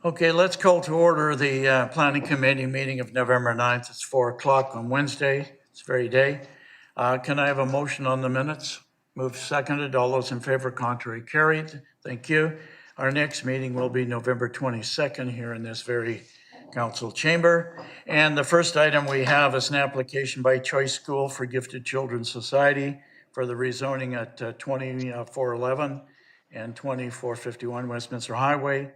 Okay, let's call to order the Planning Committee meeting of November 9th. It's 4 o'clock on Wednesday, this very day. Can I have a motion on the minutes? Moved, seconded. All those in favor, contrary, carried. Thank you. Our next meeting will be November 22nd here in this very council chamber. And the first item we have is an application by Choice School for Gifted Children Society for the rezoning at 2411 and 2451 Westminster Highway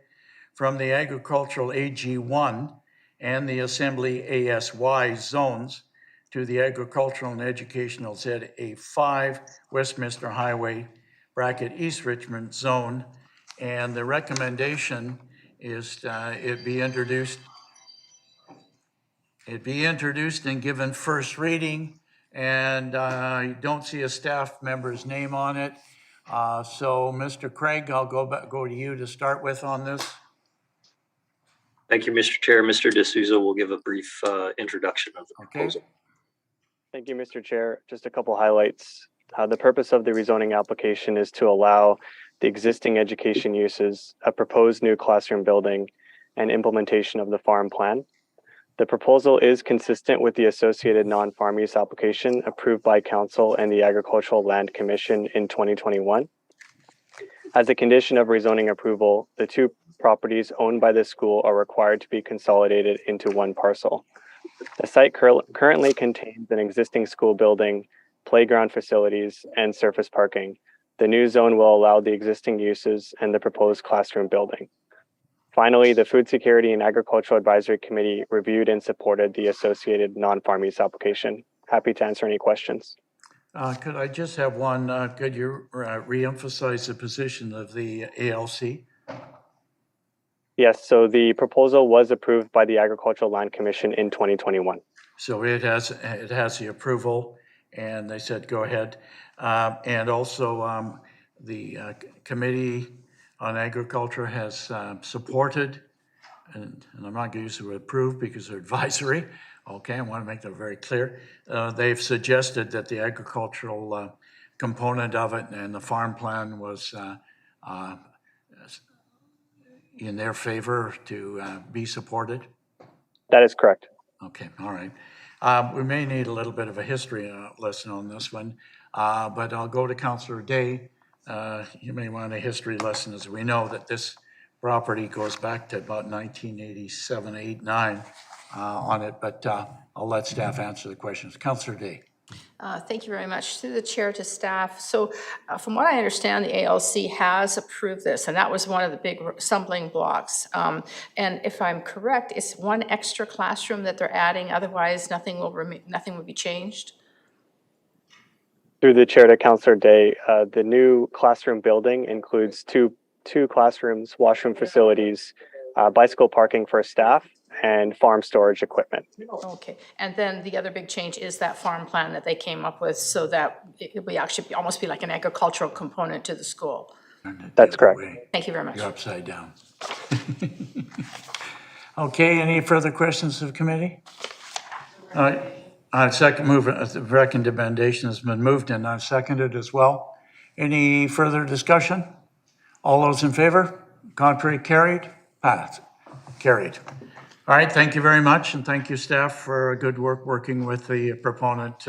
from the agricultural AG1 and the assembly ASY zones to the agricultural and educational ZA5 Westminster Highway bracket East Richmond zone. And the recommendation is it be introduced and given first reading. And I don't see a staff member's name on it. So Mr. Craig, I'll go to you to start with on this. Thank you, Mr. Chair. Mr. D'Souza will give a brief introduction of the proposal. Thank you, Mr. Chair. Just a couple highlights. The purpose of the rezoning application is to allow the existing education uses, a proposed new classroom building, and implementation of the farm plan. The proposal is consistent with the associated non-farm use application approved by Council and the Agricultural Land Commission in 2021. As a condition of rezoning approval, the two properties owned by the school are required to be consolidated into one parcel. The site currently contains an existing school building, playground facilities, and surface parking. The new zone will allow the existing uses and the proposed classroom building. Finally, the Food Security and Agricultural Advisory Committee reviewed and supported the associated non-farm use application. Happy to answer any questions. Could I just have one? Could you re-emphasize the position of the ALC? Yes, so the proposal was approved by the Agricultural Land Commission in 2021. So it has the approval, and they said go ahead. And also the Committee on Agriculture has supported, and I'm not going to use the word approved because they're advisory. Okay, I want to make that very clear. They've suggested that the agricultural component of it and the farm plan was in their favor to be supported? That is correct. Okay, all right. We may need a little bit of a history lesson on this one, but I'll go to Councillor Day. You may want a history lesson, as we know that this property goes back to about 1987, 8, 9 on it, but I'll let staff answer the questions. Councillor Day. Thank you very much. Through the chair to staff. So from what I understand, the ALC has approved this, and that was one of the big stumbling blocks. And if I'm correct, it's one extra classroom that they're adding. Otherwise, nothing will be changed. Through the chair to Councillor Day, the new classroom building includes two classrooms, washroom facilities, bicycle parking for staff, and farm storage equipment. Okay, and then the other big change is that farm plan that they came up with, so that it would actually almost be like an agricultural component to the school. That's correct. Thank you very much. You're upside down. Okay, any further questions of the committee? All right, second move, the recommendation has been moved and I've seconded as well. Any further discussion? All those in favor? Contrary, carried? Passed. Carried. All right, thank you very much, and thank you, staff, for good work working with the proponent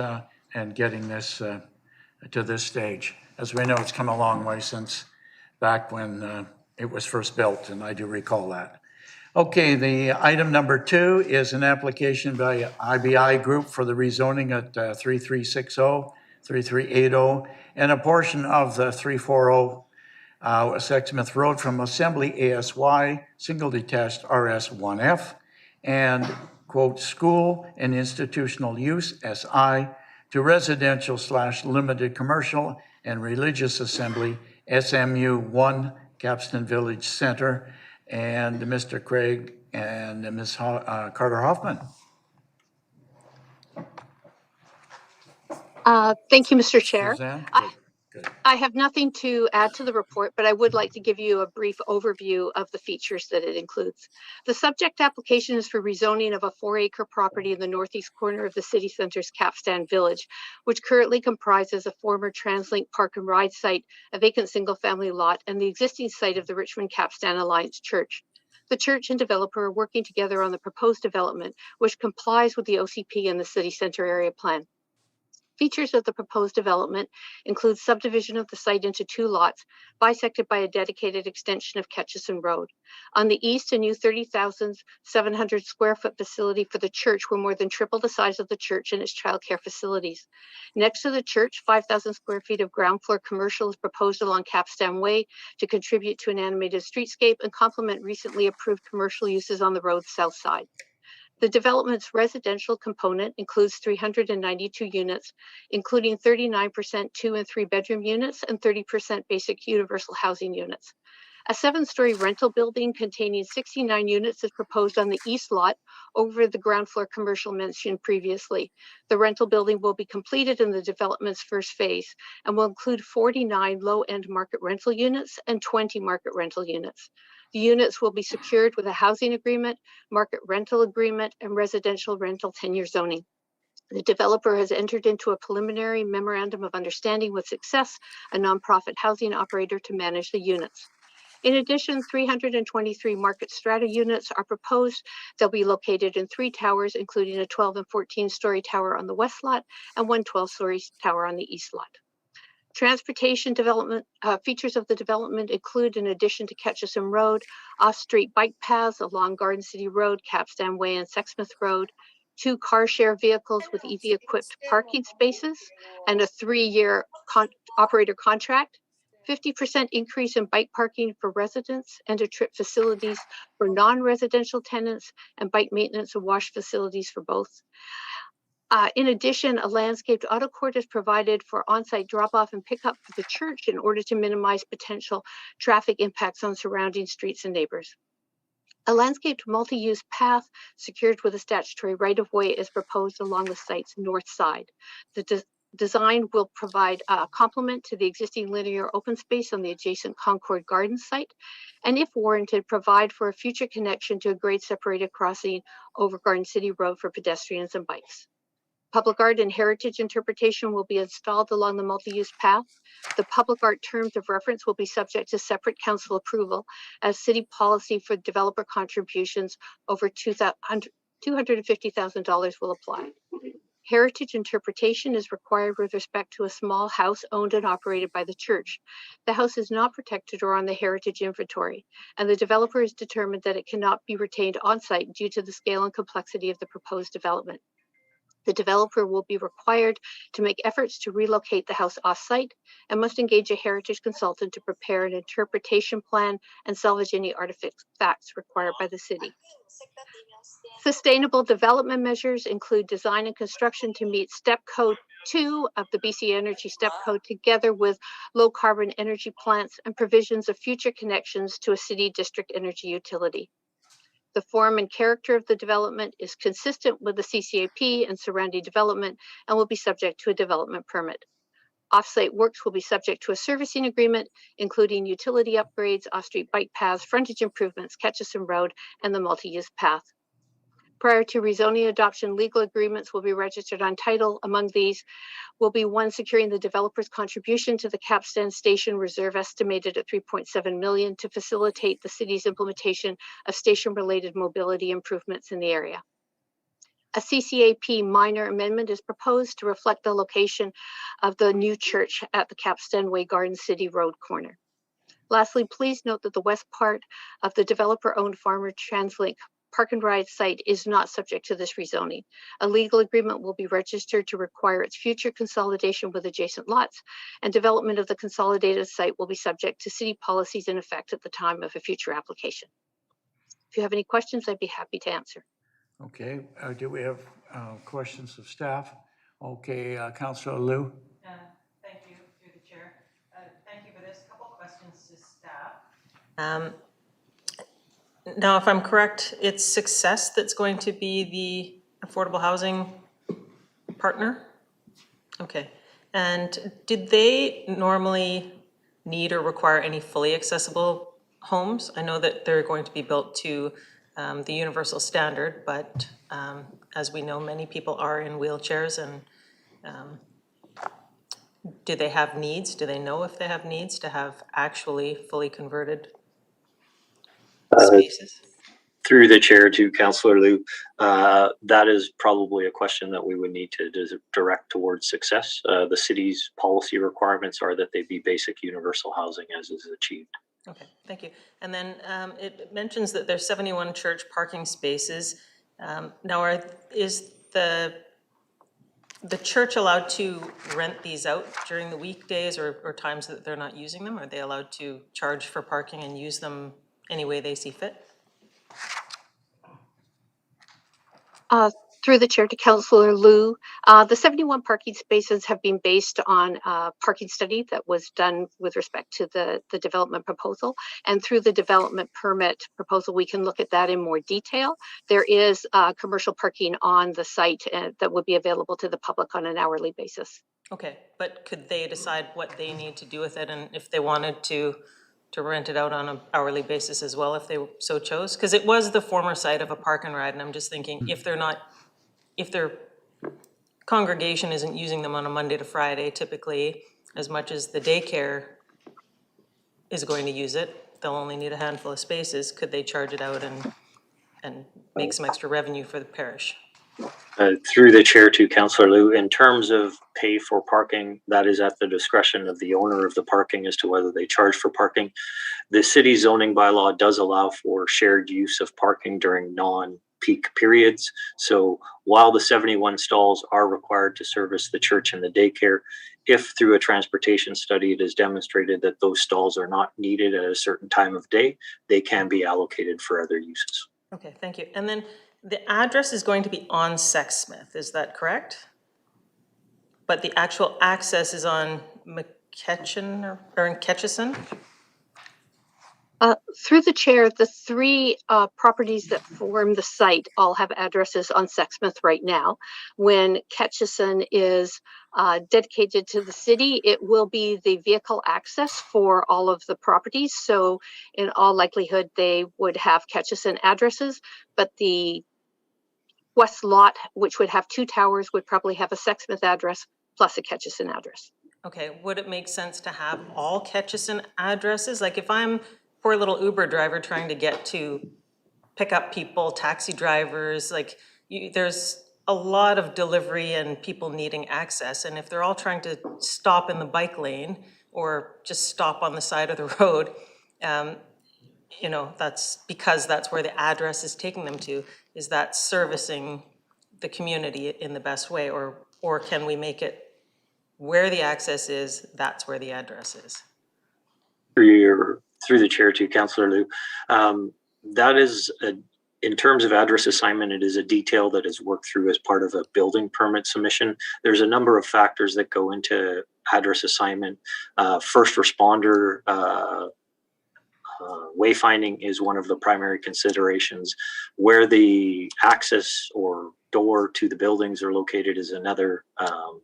and getting this to this stage. As we know, it's come a long way since back when it was first built, and I do recall that. Okay, the item number 2 is an application by IBI Group for the rezoning at 3360, 3380, and a portion of the 340 Sexsmith Road from Assembly ASY, single detached RS1F, and quote, school and institutional use, SI, to residential / limited commercial and religious assembly, SMU 1, Capstan Village Center, and Mr. Craig and Ms. Carter Hoffman. Thank you, Mr. Chair. Suzanne? Good. I have nothing to add to the report, but I would like to give you a brief overview of the features that it includes. The subject application is for rezoning of a 4-acre property in the northeast corner of the city center's Capstan Village, which currently comprises a former TransLink park and ride site, a vacant single-family lot, and the existing site of the Richmond Capstan Alliance Church. The church and developer are working together on the proposed development, which complies with the OCP and the city center area plan. Features of the proposed development include subdivision of the site into 2 lots, bisected by a dedicated extension of Ketchison Road. On the east, a new 30,700 square foot facility for the church will more than triple the size of the church and its childcare facilities. Next to the church, 5,000 square feet of ground floor commercial is proposed along Capstan Way to contribute to an animated streetscape and complement recently approved commercial uses on the road's south side. The development's residential component includes 392 units, including 39% 2- and 3-bedroom units and 30% basic universal housing units. A 7-story rental building containing 69 units is proposed on the east lot over the ground floor commercial mentioned previously. The rental building will be completed in the development's first phase and will include 49 low-end market rental units and 20 market rental units. The units will be secured with a housing agreement, market rental agreement, and residential rental tenure zoning. The developer has entered into a preliminary memorandum of understanding with Success, a nonprofit housing operator, to manage the units. In addition, 323 market strata units are proposed. They'll be located in 3 towers, including a 12 and 14-story tower on the west lot and 1 12-story tower on the east lot. Transportation development features of the development include, in addition to Ketchison Road, off-street bike paths along Garden City Road, Capstan Way, and Sexsmith Road, 2 car share vehicles with EV-equipped parking spaces, and a 3-year operator contract, 50% increase in bike parking for residents, and a trip facilities for non-residential tenants, and bike maintenance and wash facilities for both. In addition, a landscaped auto court is provided for on-site drop-off and pickup for the church in order to minimize potential traffic impacts on surrounding streets and neighbors. A landscaped multi-use path secured with a statutory right-of-way is proposed along the site's north side. The design will provide a complement to the existing linear open space on the adjacent Concord Garden site, and if warranted, provide for a future connection to a grade-separated crossing over Garden City Road for pedestrians and bikes. Public art and heritage interpretation will be installed along the multi-use path. The public art terms of reference will be subject to separate council approval as city policy for developer contributions over $250,000 will apply. Heritage interpretation is required with respect to a small house owned and operated by the church. The house is not protected or on the heritage inventory, and the developer has determined that it cannot be retained on-site due to the scale and complexity of the proposed development. The developer will be required to make efforts to relocate the house off-site and must engage a heritage consultant to prepare an interpretation plan and salvage any artifacts required by the city. Sustainable development measures include design and construction to meet Step Code 2 of the BC Energy Step Code, together with low carbon energy plants and provisions of future connections to a city district energy utility. The form and character of the development is consistent with the CCAP and surrounding development and will be subject to a development permit. Off-site works will be subject to a servicing agreement, including utility upgrades, off-street bike paths, frontage improvements, Ketchison Road, and the multi-use path. Prior to rezoning adoption, legal agreements will be registered on title. Among these will be one securing the developer's contribution to the Capstan Station Reserve, estimated at $3.7 million, to facilitate the city's implementation of station-related mobility improvements in the area. A CCAP minor amendment is proposed to reflect the location of the new church at the Capstan Way Garden City Road corner. Lastly, please note that the west part of the developer-owned Farmer TransLink Park and Ride site is not subject to this rezoning. A legal agreement will be registered to require its future consolidation with adjacent lots, and development of the consolidated site will be subject to city policies in effect at the time of a future application. If you have any questions, I'd be happy to answer. Okay, do we have questions of staff? Okay, Councilor Liu. Thank you, through the chair. Thank you for this. Couple questions to staff. Now, if I'm correct, it's Success that's going to be the affordable housing partner? Okay. And did they normally need or require any fully accessible homes? I know that they're going to be built to the universal standard, but as we know, many people are in wheelchairs, and do they have needs? Do they know if they have needs to have actually fully converted spaces? Through the chair to Councillor Liu, that is probably a question that we would need to direct towards success. The city's policy requirements are that they be basic universal housing as is achieved. Okay, thank you. And then it mentions that there's 71 church parking spaces. Now, is the church allowed to rent these out during the weekdays or times that they're not using them? Are they allowed to charge for parking and use them any way they see fit? Through the chair to Councillor Liu, the 71 parking spaces have been based on a parking study that was done with respect to the development proposal. And through the development permit proposal, we can look at that in more detail. There is commercial parking on the site that would be available to the public on an hourly basis. Okay, but could they decide what they need to do with it, and if they wanted to rent it out on an hourly basis as well, if they so chose? Because it was the former site of a park and ride, and I'm just thinking, if their congregation isn't using them on a Monday to Friday typically, as much as the daycare is going to use it, they'll only need a handful of spaces. Could they charge it out and make some extra revenue for the parish? Through the chair to Councillor Liu, in terms of pay for parking, that is at the discretion of the owner of the parking as to whether they charge for parking. The city zoning bylaw does allow for shared use of parking during non-peak periods. So while the 71 stalls are required to service the church and the daycare, if through a transportation study it is demonstrated that those stalls are not needed at a certain time of day, they can be allocated for other uses. Okay, thank you. And then the address is going to be on Sexsmith, is that correct? But the actual access is on McKetchin or in Ketchison? Through the chair, the three properties that form the site all have addresses on Sexsmith right now. When Ketchison is dedicated to the city, it will be the vehicle access for all of the properties. So in all likelihood, they would have Ketchison addresses, but the west lot, which would have two towers, would probably have a Sexsmith address plus a Ketchison address. Okay, would it make sense to have all Ketchison addresses? Like if I'm poor little Uber driver trying to get to pick up people, taxi drivers, like there's a lot of delivery and people needing access. And if they're all trying to stop in the bike lane or just stop on the side of the road, you know, that's because that's where the address is taking them to. Is that servicing the community in the best way, or can we make it where the access is, that's where the address is? Through the chair to Councillor Liu, that is in terms of address assignment, it is a detail that is worked through as part of a building permit submission. There's a number of factors that go into address assignment. First responder wayfinding is one of the primary considerations. Where the access or door to the buildings are located is another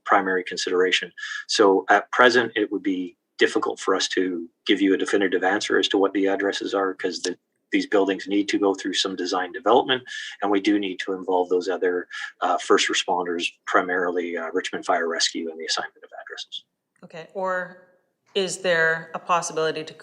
primary consideration. So at present, it would be difficult for us to give you a definitive answer as to what the addresses are, because these buildings need to go through some design development, and we do need to involve those other first responders, primarily Richmond Fire Rescue, in the assignment of addresses. Okay, or is there a possibility to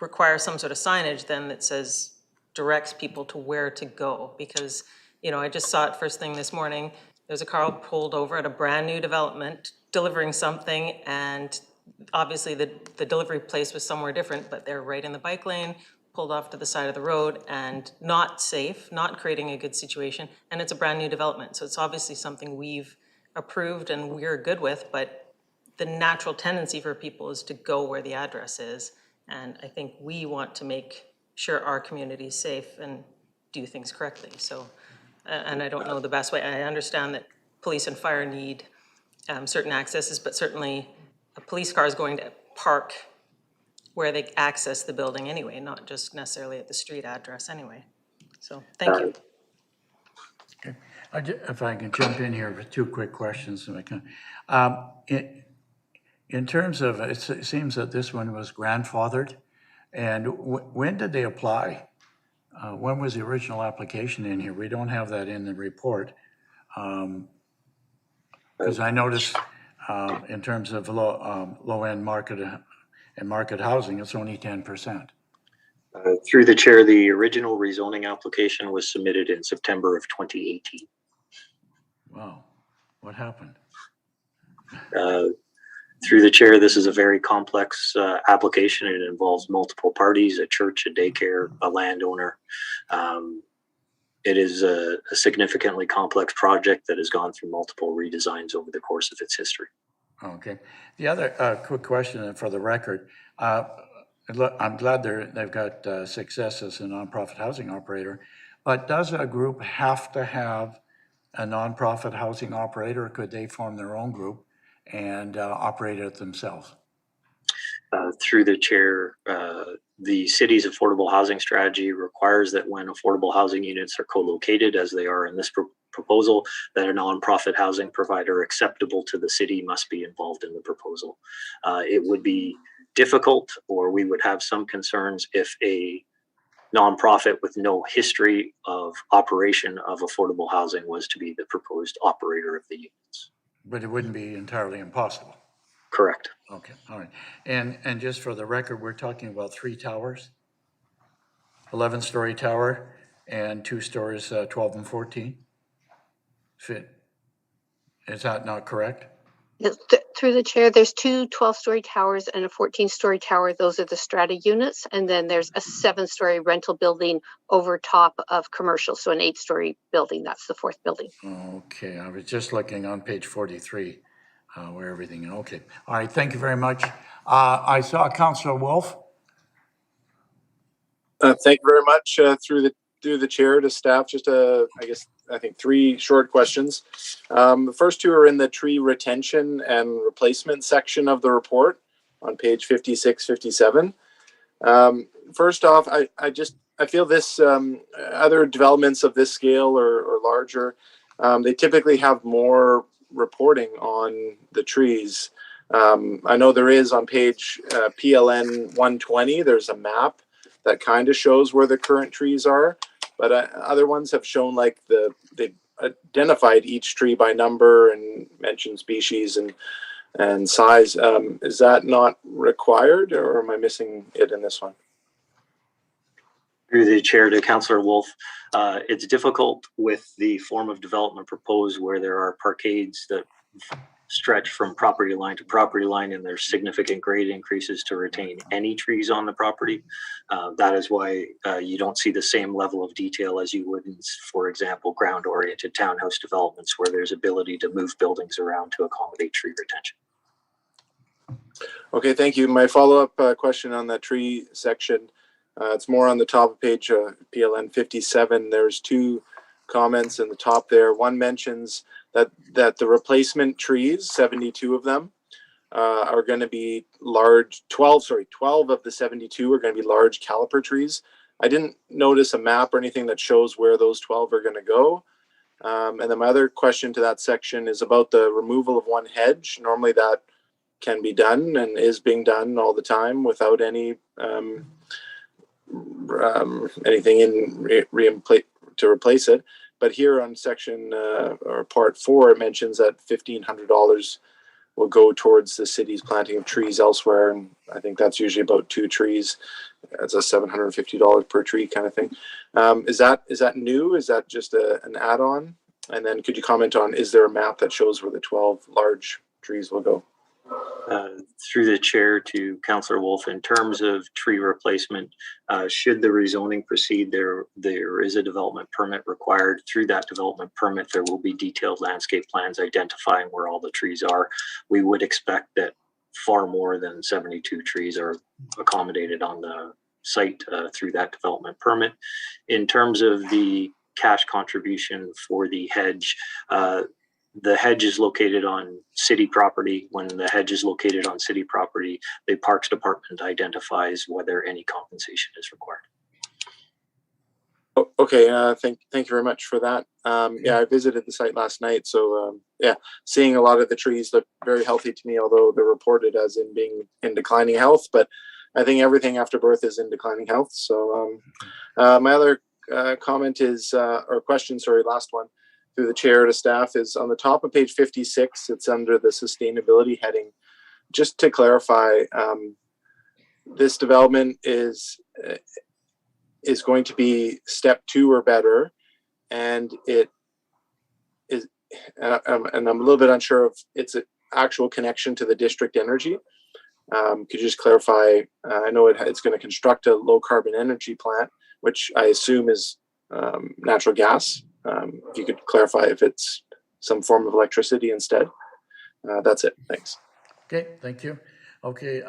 require some sort of signage then that says, directs people to where to go? Because, you know, I just saw it first thing this morning. There's a car pulled over at a brand new development delivering something, and obviously the delivery place was somewhere different, but they're right in the bike lane, pulled off to the side of the road, and not safe, not creating a good situation, and it's a brand new development. So it's obviously something we've approved and we're good with, but the natural tendency for people is to go where the address is. And I think we want to make sure our community is safe and do things correctly. So, and I don't know the best way. I understand that police and fire need certain accesses, but certainly a police car is going to park where they access the building anyway, not just necessarily at the street address anyway. So, thank you. Okay. If I can jump in here with two quick questions. If I can. In terms of, it seems that this one was grandfathered, and when did they apply? When was the original application in here? We don't have that in the report. Because I noticed in terms of low-end market and market housing, it's only 10%. Through the chair, the original rezoning application was submitted in September of 2018. Wow, what happened? Through the chair, this is a very complex application. It involves multiple parties, a church, a daycare, a landowner. It is a significantly complex project that has gone through multiple redesigns over the course of its history. Okay. The other quick question for the record, I'm glad they've got success as a nonprofit housing operator, but does a group have to have a nonprofit housing operator, or could they form their own group and operate it themselves? Through the chair, the city's affordable housing strategy requires that when affordable housing units are co-located, as they are in this proposal, that a nonprofit housing provider acceptable to the city must be involved in the proposal. It would be difficult, or we would have some concerns if a nonprofit with no history of operation of affordable housing was to be the proposed operator of the units. But it wouldn't be entirely impossible. Correct. Okay, all right. And just for the record, we're talking about 3 towers, 11-story tower and 2 stories, 12 and 14. Is that not correct? Through the chair, there's 2 12-story towers and a 14-story tower. Those are the strata units. And then there's a 7-story rental building over top of commercial. So an 8-story building. That's the 4th building. Okay, I was just looking on page 43 where everything, okay. All right, thank you very much. I saw Councillor Wolf. Thank you very much. Through the chair to staff, just I think 3 short questions. The first 2 are in the tree retention and replacement section of the report on page 56, 57. First off, I feel this other developments of this scale or larger, they typically have more reporting on the trees. I know there is on page PLN 120, there's a map that kind of shows where the current trees are, but other ones have shown like they identified each tree by number and mentioned species and size. Is that not required, or am I missing it in this one? Through the chair to Councillor Wolf, it's difficult with the form of development proposed where there are parkades that stretch from property line to property line, and there's significant grade increases to retain any trees on the property. That is why you don't see the same level of detail as you would in, for example, ground-oriented townhouse developments where there's ability to move buildings around to accommodate tree retention. Okay, thank you. My follow-up question on that tree section, it's more on the top of page PLN 57. There's 2 comments in the top there. One mentions that the replacement trees, 72 of them, are going to be large. 12 of the 72 are going to be large caliper trees. I didn't notice a map or anything that shows where those 12 are going to go. And then my other question to that section is about the removal of one hedge. Normally that can be done and is being done all the time without any anything in to replace it. But here on section or part 4, it mentions that $1,500 will go towards the city's planting of trees elsewhere, and I think that's usually about 2 trees. That's a $750 per tree kind of thing. Is that new? Is that just an add-on? And then could you comment on, is there a map that shows where the 12 large trees will go? Through the chair to Councillor Wolf, in terms of tree replacement, should the rezoning proceed, there is a development permit required. Through that development permit, there will be detailed landscape plans identifying where all the trees are. We would expect that far more than 72 trees are accommodated on the site through that development permit. In terms of the cash contribution for the hedge, the hedge is located on city property. When the hedge is located on city property, the Parks Department identifies whether any compensation is required. Oh, okay, thank you very much for that. Yeah, I visited the site last night, so yeah, seeing a lot of the trees look very healthy to me, although they're reported as in being in declining health, but I think everything after birth is in declining health. So my other comment is, or question, sorry, last one, through the chair to staff, is on the top of page 56. It's under the sustainability heading. Just to clarify, this development is is going to be step 2 or better, and it is, and I'm a little bit unsure of its actual connection to the district energy. Could you just clarify? I know it's going to construct a low carbon energy plant, which I assume is natural gas. If you could clarify if it's some form of electricity instead. That's it. Thanks. Okay, thank you. Okay.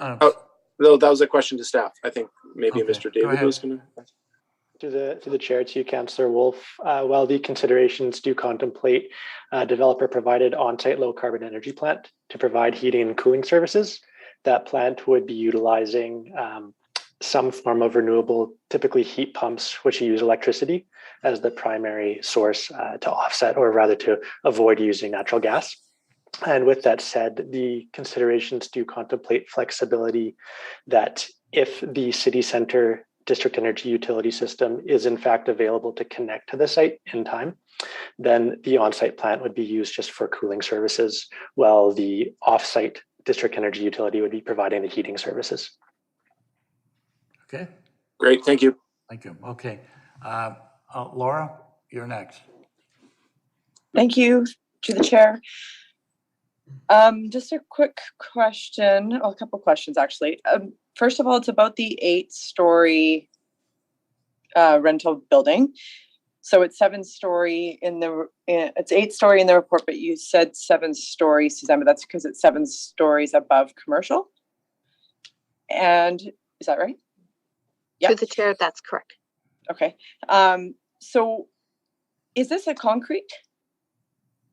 Though that was a question to staff. I think maybe Okay, Mr. go David ahead. was going to. To the chair, to you, Councillor Wolf. While the considerations do contemplate a developer-provided on-site low-carbon energy plant to provide heating and cooling services, that plant would be utilizing some form of renewable, typically heat pumps, which use electricity as the primary source to offset, or rather to avoid using natural gas. And with that said, the considerations do contemplate flexibility that if the city center district energy utility system is in fact available to connect to the site in time, then the on-site plant would be used just for cooling services, while the off-site district energy utility would be providing the heating services. Okay, Great. Thank you. thank you. Okay. Laura, you're next. Thank you to the chair. Just a quick question, well, a couple questions actually. First of all, it's about the 8-story rental building. So it's 7-story in the, it's 8-story in the report, but you said 7-story, Suzanne, but that's because it's 7 stories above commercial. And is that right? Yeah. Through the chair, that's correct. Okay. So is this a concrete?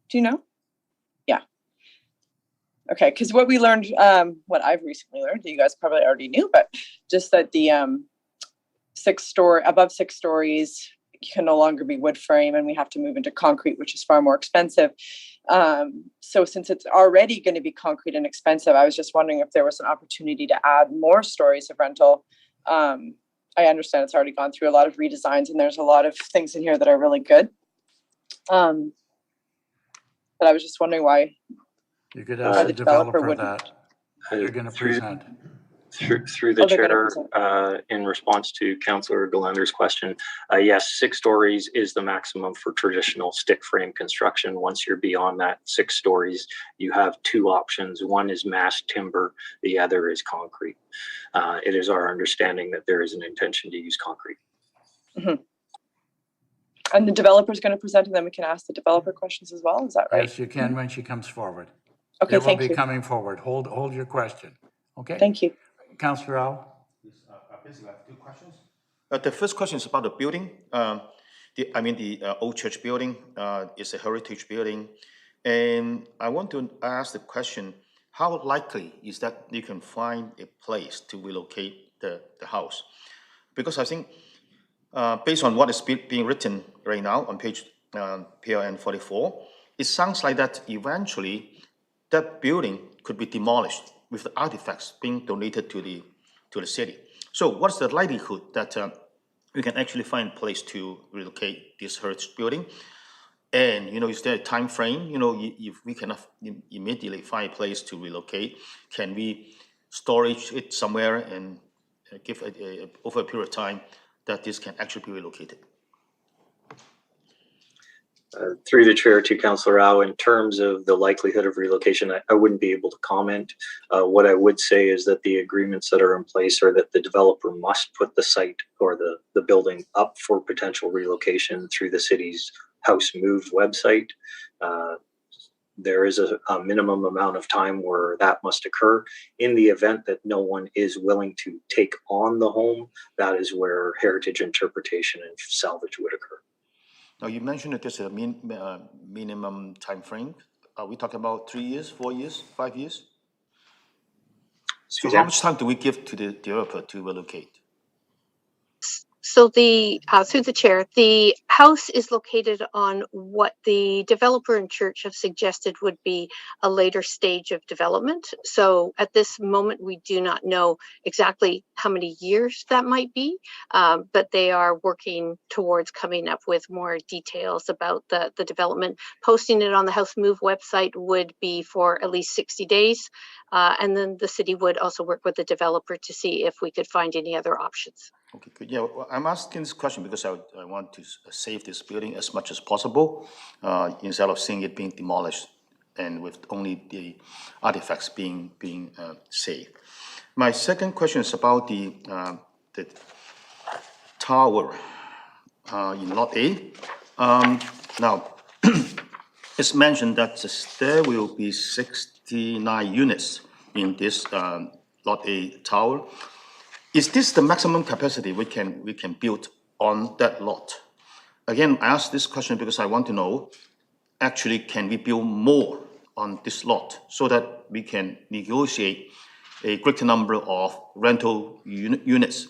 Do you know? Yeah. Okay, because what we learned, what I've recently learned, that you guys probably already knew, but just that the above 6 stories can no longer be wood frame, and we have to move into concrete, which is far more expensive. So since it's already going to be concrete and expensive, I was just wondering if there was an opportunity to add more stories of rental. I understand it's already gone through a lot of redesigns, and there's a lot of things in here that are really good. But I was just wondering why. You could ask the developer wouldn't. that you're going to present. Through the Oh, they're gonna chair, in response to Councillor Galander's question, yes, 6 stories is the maximum for traditional stick frame construction. Once you're beyond that 6 stories, you have 2 options. One is mass timber, the other is concrete. It is our understanding that there is an intention to use concrete. Mm-hmm. And the developer is going to present, and then we can ask the developer questions as well. Is that right? Yes, you can when she comes forward. Okay, It will thank be you. coming forward. Hold your question. Okay? Thank you. Councillor Al? Basically, I have 2 questions. The first question is about the building. The old church building is a heritage building. And I want to ask the question, how likely is that you can find a place to relocate the house? Because I think based on what is being written right now on page PLN 44, it sounds like that eventually that building could be demolished with the artifacts being donated to the city. So what's the likelihood that we can actually find a place to relocate this heritage building? And, is there a time frame? If we cannot immediately find a place to relocate, can we storage it somewhere and give over a period of time that this can actually be relocated? Through the chair to Councillor Rao, in terms of the likelihood of relocation, I wouldn't be able to comment. What I would say is that the agreements that are in place are that the developer must put the site or the building up for potential relocation through the city's House Move website. There is a minimum amount of time where that must occur. In the event that no one is willing to take on the home, that is where heritage interpretation and salvage would occur. Now, you mentioned that there's a minimum time frame. Are we talking about 3 years, 4 years, 5 years? So how much time do we give to the developer to relocate? So through the chair, the house is located on what the developer and church have suggested would be a later stage of development. So at this moment, we do not know exactly how many years that might be, but they are working towards coming up with more details about the development. Posting it on the House Move website would be for at least 60 days. And then the city would also work with the developer to see if we could find any other options. Okay, good. Yeah, well, I'm asking this question because I want to save this building as much as possible, instead of seeing it being demolished and with only the artifacts being saved. My second question is about the tower in Lot A. Now, it's mentioned that there will be 69 units in this Lot A tower. Is this the maximum capacity we can build on that lot? Again, I ask this question because I want to know, actually, can we build more on this lot so that we can negotiate a greater number of rental units?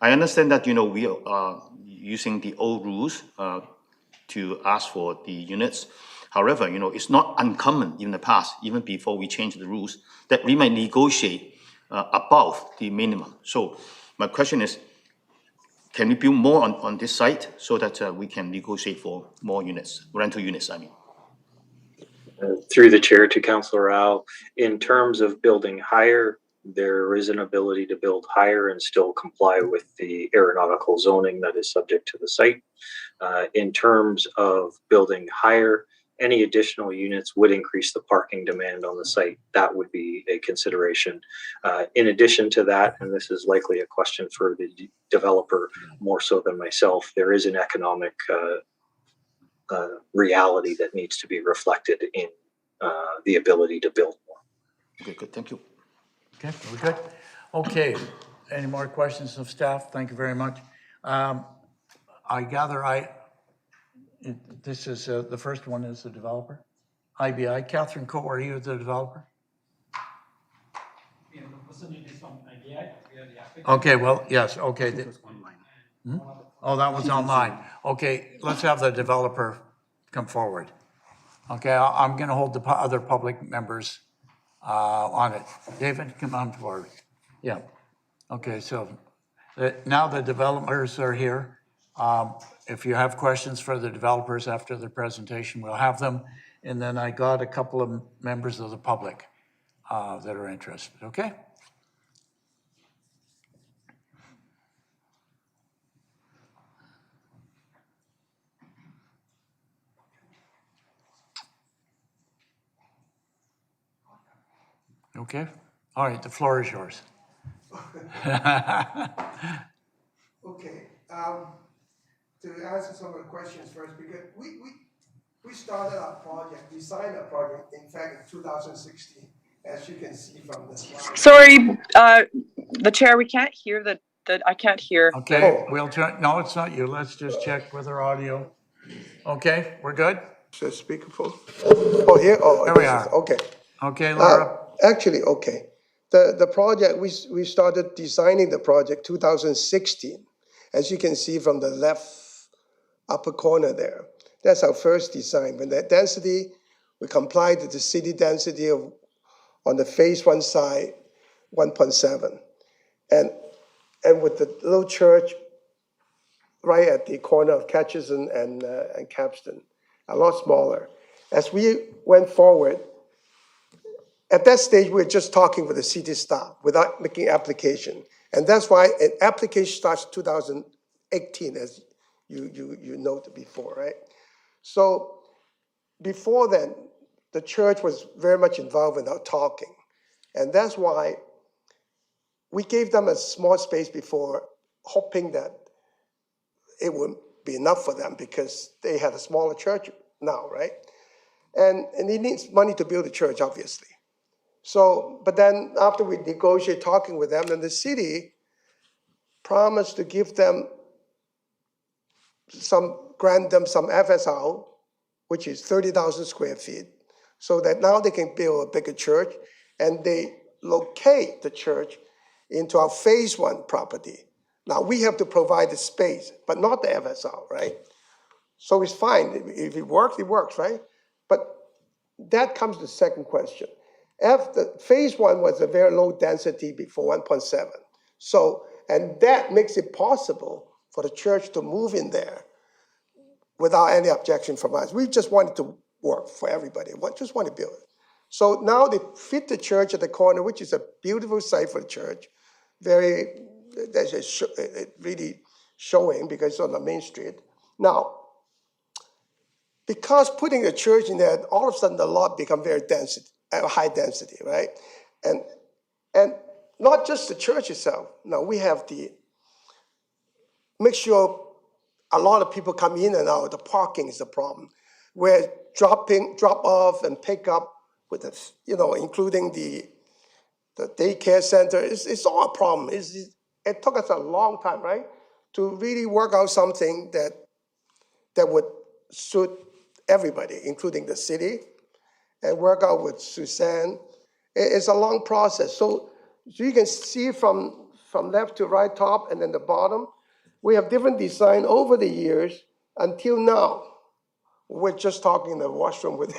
I understand that, we are using the old rules to ask for the units. However, it's not uncommon in the past, even before we change the rules, that we might negotiate above the minimum. So my question is, can we build more on this site so that we can negotiate for more units, rental units, I mean? Through the chair to Councillor Rao, in terms of building higher, there is an ability to build higher and still comply with the aeronautical zoning that is subject to the site. In terms of building higher, any additional units would increase the parking demand on the site. That would be a consideration. In addition to that, and this is likely a question for the developer more so than myself, there is an economic reality that needs to be reflected in the ability to build more. Okay, good, thank you. Okay, we're good? Okay, any more questions of staff? Thank you very much. I gather this is, the first one is the developer, IBI. Catherine Coe, are you the developer? Okay, well, yes, okay. Oh, that was online. Okay, let's have the developer come forward. Okay, I'm going to hold the other public members on it. David, come on forward. Yeah. Okay, so now the developers are here. If you have questions for the developers after the presentation, we'll have them. And then I got a couple of members of the public that are interested, okay? Okay, all right, the floor is yours. Okay, to answer some of the questions first, because we started our project, designed our project, in fact, in 2016, as you can see from the slide. Sorry, the chair, we can't hear I can't hear. Okay, we'll try, no, it's not you. Let's just check with our audio. Okay, we're good? Should speakerphone? Oh, here, oh. There we are. Okay. Okay, Laura. Actually, okay. The project, we started designing the project 2016. As you can see from the left upper corner there. That's our first design. When that density, we complied with the city density of, on the phase one side, 1.7. And with the little church right at the corner of Catchison and Capstan, a lot smaller. As we went forward, at that stage, we were just talking with the city staff without making application. And that's why an application starts 2018, as you noted before, right? So before then, the church was very much involved in our talking. And that's why we gave them a small space before, hoping that it would be enough for them because they had a smaller church now, right? And it needs money to build a church, obviously. So, but then after we negotiate talking with them, then the city promised to give them grant them some FSR, which is 30,000 square feet, so that now they can build a bigger church, and they locate the church into our phase one property. Now we have to provide the space, but not the FSR, right? So it's fine. If it works, right? But that comes to the second question. The phase one was a very low density before 1.7. So, and that makes it possible for the church to move in there without any objection from us. We just wanted to work for everybody. We just want to build it. So now they fit the church at the corner, which is a beautiful site for the church. Very That's it really showing because it's on the main street. Now, because putting a church in there, all of a sudden the lot become very density, high density, right? And not just the church itself. Now we have to make sure a lot of people come in and out. The parking is a problem. Where drop off and pick up with the, including the daycare center, it's all a problem. It took us a long time, right, to really work out something that would suit everybody, including the city, and work out with Suzanne. It's a long process. So you can see from left to right top and then the bottom, we have different design over the years until now. We're just talking in the washroom with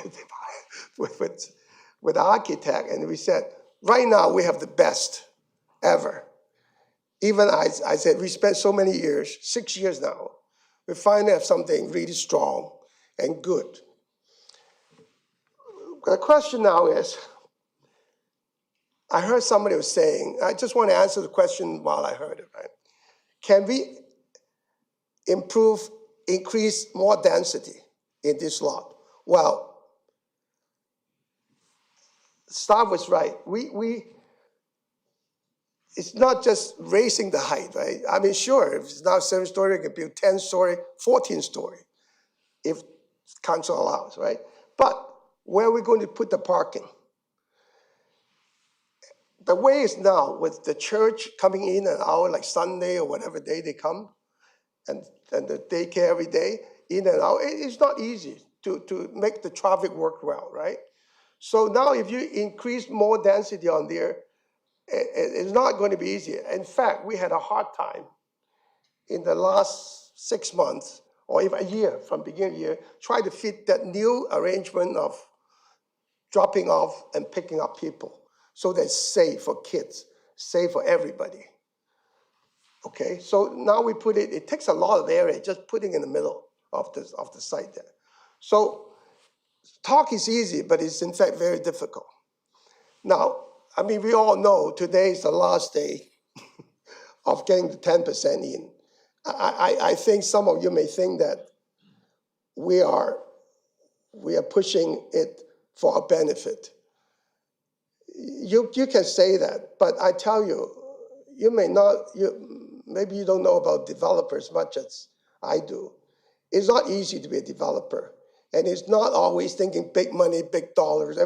the architect, and we said, right now we have the best ever. Even I said, we spent so many years, 6 years now, we finally have something really strong and good. The question now is, I heard somebody was saying, I just want to answer the question while I heard it, right? Can we increase more density in this lot? Well, Staff was right. It's not just raising the height, right? I mean, sure, if it's now 7-story, it can build 10-story, 14-story, if council allows, right? But where are we going to put the parking? The way is now with the church coming in and out, like Sunday or whatever day they come, and the daycare every day, in and out, it's not easy to make the traffic work well, right? So now if you increase more density on there, it's not going to be easy. In fact, we had a hard time in the last 6 months, or even a year, from beginning of the year, try to fit that new arrangement of dropping off and picking up people. So that's safe for kids, safe for everybody. Okay, so now we put it takes a lot of area, just putting in the middle of the site there. So talk is easy, but it's in fact very difficult. Now, I mean, we all know today is the last day of getting the 10% in. I think some of you may think that we are pushing it for our benefit. You can say that, but I tell you, maybe you don't know about developers as much as I do. It's not easy to be a developer, and it's not always thinking big money, big dollars.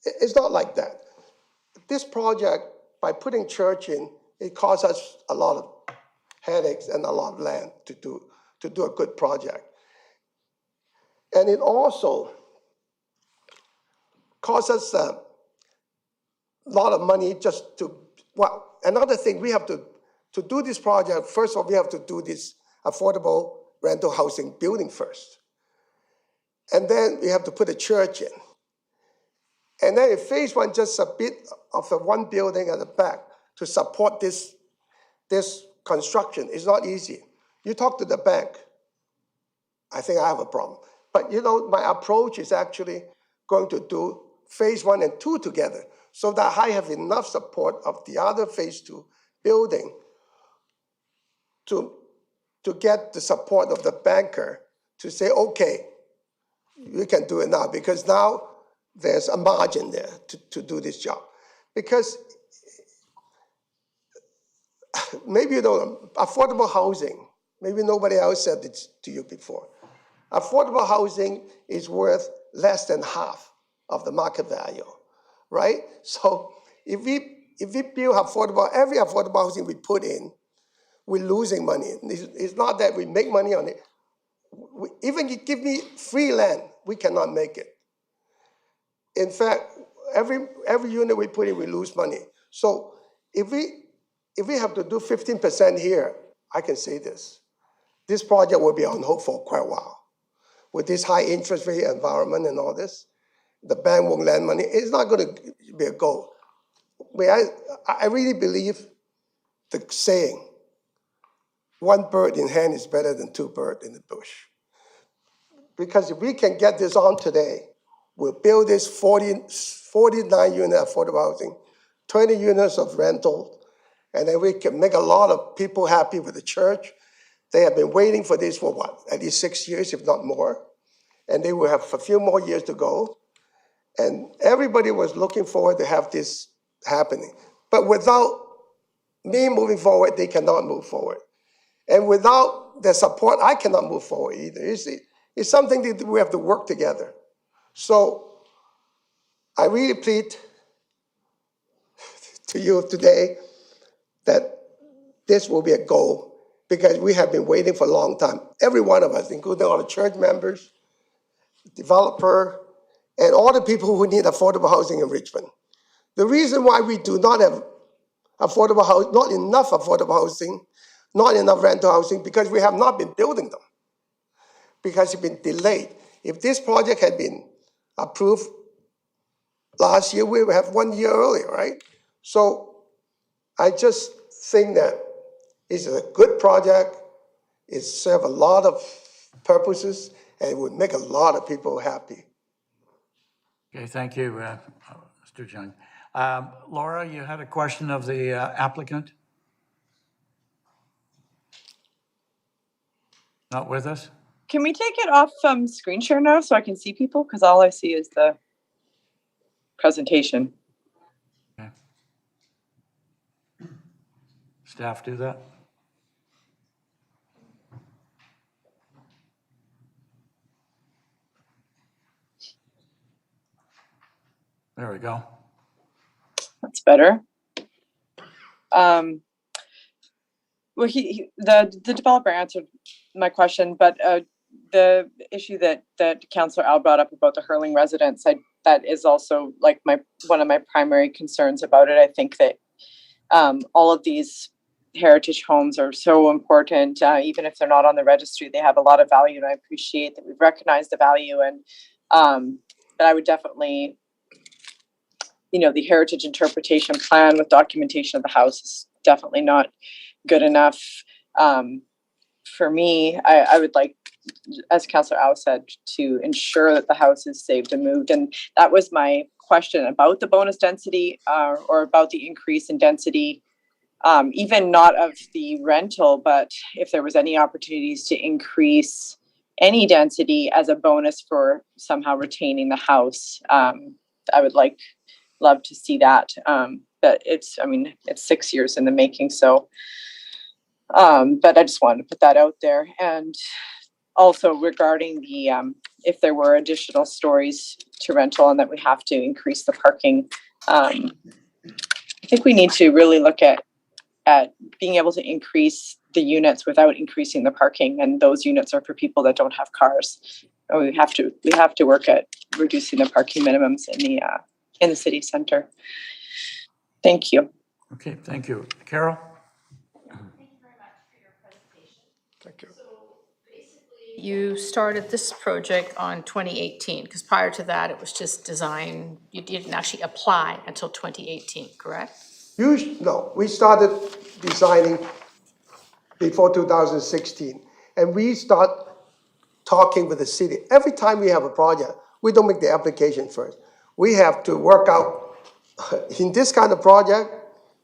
It's not like that. This project, by putting church in, it costs us a lot of headaches and a lot of land to do a good project. And it also costs us a lot of money just to, well, another thing, we have to do this project, first of all, we have to do this affordable rental housing building first. And then we have to put a church in. And then in phase one, just a bit of the one building at the back to support this construction is not easy. You talk to the bank, I think I have a problem. But my approach is actually going to do phase 1 and 2 together so that I have enough support of the other phase 2 building to get the support of the banker to say, okay, we can do it now, because now there's a margin there to do this job. Because maybe you don't know, affordable housing, maybe nobody else said it to you before. Affordable housing is worth less than half of the market value, right? So if we build every affordable housing we put in, we're losing money. It's not that we make money on it. Even you give me free land, we cannot make it. In fact, every unit we put in, we lose money. So if we have to do 15% here, I can say this project will be on hold for quite a while. With this high interest rate environment and all this, the bank won't lend money. It's not going to be a go. I really believe the saying, one bird in hand is better than two birds in the bush. Because if we can get this on today, we'll build this 49-unit affordable housing, 20 units of rental, And then we can make a lot of people happy with the church. They have been waiting for this for what, at least 6 years, if not more. And they will have a few more years to go. And everybody was looking forward to have this happening. But without me moving forward, they cannot move forward. And without their support, I cannot move forward either. It's something that we have to work together. So I really plead to you today that this will be a goal, because we have been waiting for a long time. Every one of us, including all the church members, developer, and all the people who need affordable housing in Richmond. The reason why we do not have affordable housing, not enough affordable housing, not enough rental housing, because we have not been building them, because it's been delayed. If this project had been approved last year, we would have 1 year earlier, right? So I just think that it's a good project. It serves a lot of purposes, and it would make a lot of people happy. Okay, thank you, Mr. Jung. Laura, you had a question of the applicant? Not with us? Can we take it off screen share now so I can see people? Because all I see is the presentation. Okay. Staff do that? There we go. That's better. Well, the developer answered my question, but the issue that Councillor Al brought up about the Hurling residents, that is also like one of my primary concerns about it. I think that all of these heritage homes are so important, even if they're not on the registry, they have a lot of value, and I appreciate that we've recognized the value. And but I would definitely, the heritage interpretation plan with documentation of the house is definitely not good enough. For me, I would like, as Councillor Au said, to ensure that the house is saved and moved. And that was my question about the bonus density, or about the increase in density, even not of the rental, but if there was any opportunities to increase any density as a bonus for somehow retaining the house. I would love to see that. But it's 6 years in the making. So, but I just wanted to put that out there. And also regarding the, if there were additional stories to rental and that we have to increase the parking, I think we need to really look at being able to increase the units without increasing the parking. And those units are for people that don't have cars. And we have to work at reducing the parking minimums in the city center. Thank you. Okay, thank you. Carol? Thank you very much for your presentation. Thank you. So basically, you started this project on 2018, because prior to that, it was just design. You didn't actually apply until 2018, correct? No, we started designing before 2016, and we start talking with the city. Every time we have a project, we don't make the application first. We have to work out, in this kind of project,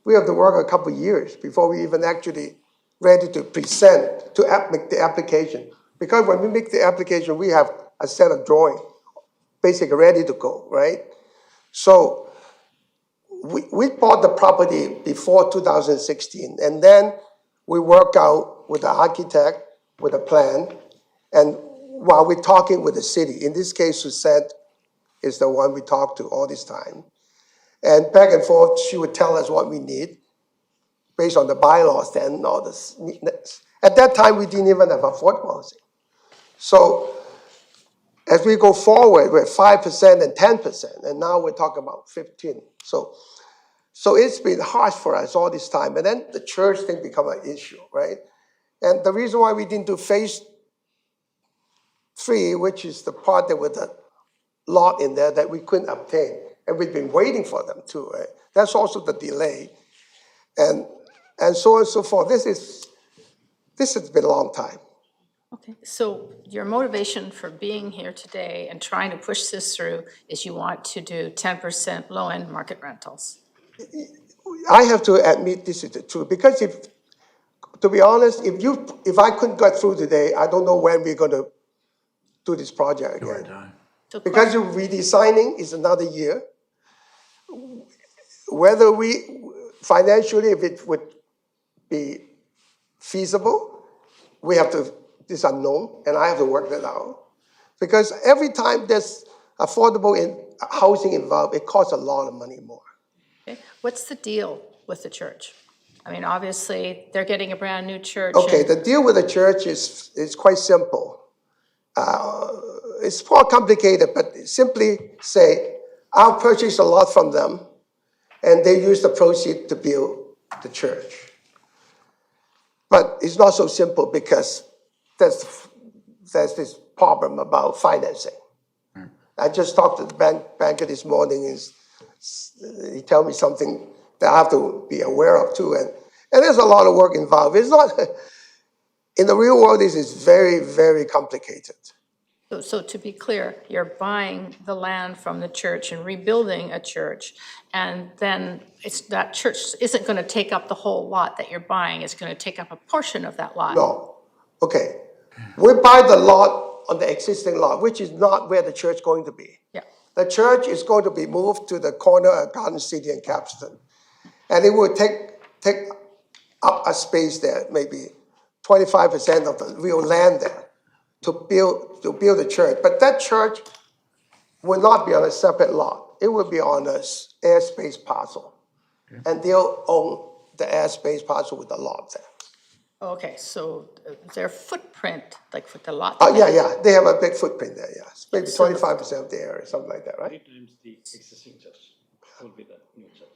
we have to work a couple of years before we even actually ready to present, to make the application. Because when we make the application, we have a set of drawing, basically ready to go, right? So we bought the property before 2016, and then we work out with the architect, with a plan, and while we're talking with the city, in this case, Suzette is the one we talk to all this time. And back and forth, she would tell us what we need based on the bylaws then, and all this. At that time, we didn't even have affordable housing. So as we go forward, we're 5% and 10%, and now we're talking about 15. So it's been harsh for us all this time. And then the church thing become an issue, right? And the reason why we didn't do phase 3, which is the part that with the lot in there that we couldn't obtain, and we've been waiting for them too, right? That's also the delay, and so on and so forth. This has been a long time. Okay, so your motivation for being here today and trying to push this through is you want to do 10% low-end market rentals. I have to admit this is the truth, because to be honest, if I couldn't get through today, I don't know when we're gonna do this project again. So Because you're redesigning is another year. Whether financially, if it would be feasible, this is unknown, and I have to work that out. Because every time there's affordable housing involved, it costs a lot of money more. okay, what's the deal with the church? I mean, obviously, they're getting a brand-new church. Okay, and- the deal with the church is quite simple. It's more complicated, but simply say, I'll purchase a lot from them, and they use the proceeds to build the church. But it's not so simple, because there's this problem about financing. I just talked to the banker this morning, and he told me something that I have to be aware of too, and there's a lot of work involved. It's not, in the real world, this is very, very complicated. So to be clear, you're buying the land from the church and rebuilding a church, and then that church isn't going to take up the whole lot that you're buying. It's going to take up a portion of that lot. No, okay. We buy the lot on the existing lot, which is not where the church is going to be. Yeah. The church is going to be moved to the corner of Garden City and Capstan. And it will take up a space there, maybe 25% of the real land there, to build the church. But that church will not be on a separate lot. It will be on a airspace parcel. And they'll own the airspace parcel with the lot there. Okay, so their footprint, like for the lot. Yeah, they have a big footprint there, yes. Maybe So- 25% of the area, something like that, right? Times the existing church will be the new church.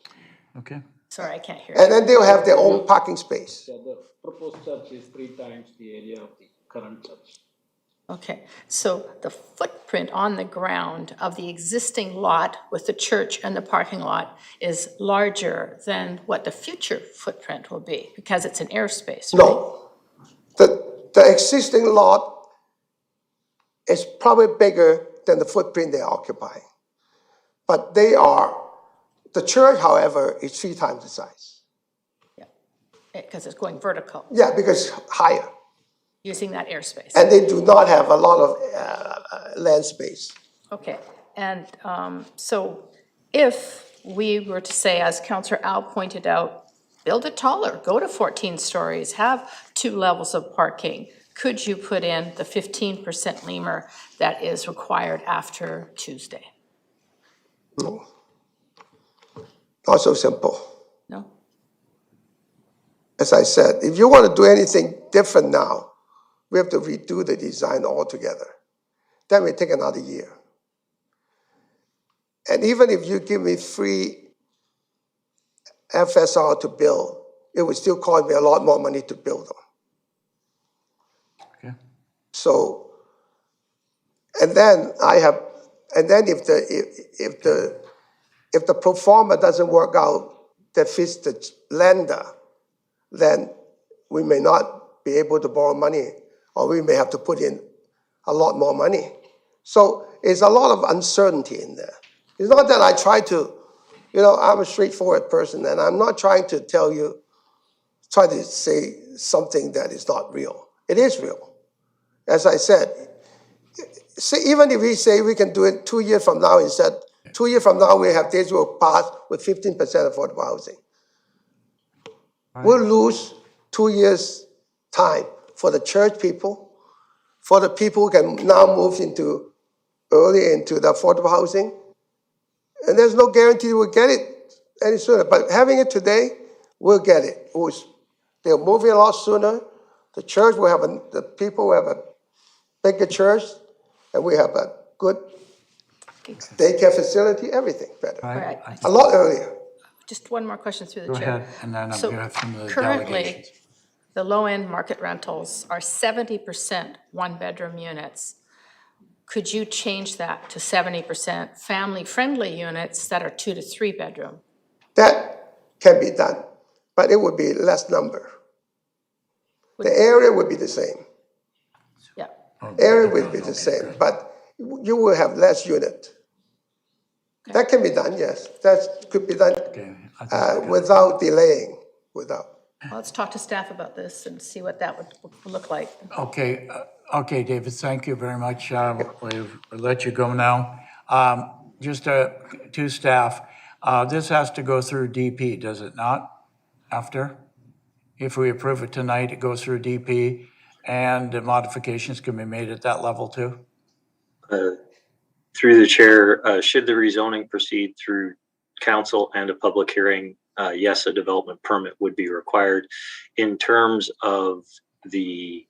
Okay. Sorry, I can't hear And you. then they'll have their own parking space. So the proposed church is 3 times the area of the current church. Okay, so the footprint on the ground of the existing lot with the church and the parking lot is larger than what the future footprint will be, because it's an airspace, right? No, the existing lot is probably bigger than the footprint they're occupying. But the church, however, is 3 times the size. Because it's going vertical, Yeah, because higher. using that airspace. And they do not have a lot of land space. Okay, and so if we were to say, as Councillor Al pointed out, build it taller, go to 14 stories, have 2 levels of parking, could you put in the 15% lemur that is required after Tuesday? No. Not so simple. No? As I said, if you want to do anything different now, we have to redo the design altogether. That may take another year. And even if you give me free FSR to build, it would still cost me a lot more money to build them. Okay. So, and then if the pro forma doesn't work out that fits the lender, then we may not be able to borrow money, or we may have to put in a lot more money. So it's a lot of uncertainty in there. It's not that I try to, I'm a straightforward person, and I'm not trying to try to say something that is not real. It is real. As I said, even if we say we can do it 2 years from now, instead, 2 years from now, we have this will pass with 15% affordable housing. We'll lose 2 years' time for the church people, for the people who can now move early into the affordable housing. And there's no guarantee we'll get it any sooner. But having it today, we'll get it. They'll move it a lot sooner. The church will have the people will have a bigger church, and we have a good daycare facility, everything better. All right. A lot earlier. Just one more question through the Go chair. ahead, and then I'm So going to from the currently, delegations. the low-end market rentals are 70% one-bedroom units. Could you change that to 70% family-friendly units that are 2 to 3 bedroom? That can be done, but it would be less number. The area would be the same. Yeah, Area would be the same, but you will have less unit. That can be done, yes. That could be done Okay. I think we're good. without delaying, without. Well, let's talk to staff about this and see what that would look like. Okay, David, thank you very much. We'll let you go now. Just to staff, this has to go through DP, does it not? After? If we approve it tonight, it goes through DP and the modifications can be made at that level too? Through the chair, should the rezoning proceed through council and a public hearing, yes, a development permit would be required. In terms of the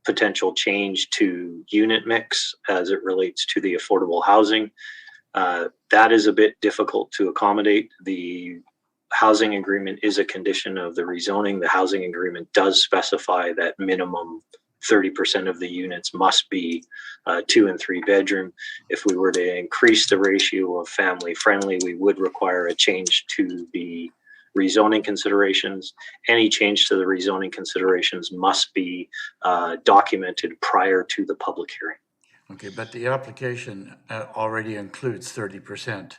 potential change to unit mix as it relates to the affordable housing, that is a bit difficult to accommodate. The housing agreement is a condition of the rezoning. The housing agreement does specify that minimum 30% of the units must be 2 and 3 bedroom. If we were to increase the ratio of family friendly, we would require a change to the rezoning considerations. Any change to the rezoning considerations must be documented prior to the public hearing. Okay, but the application already includes 30%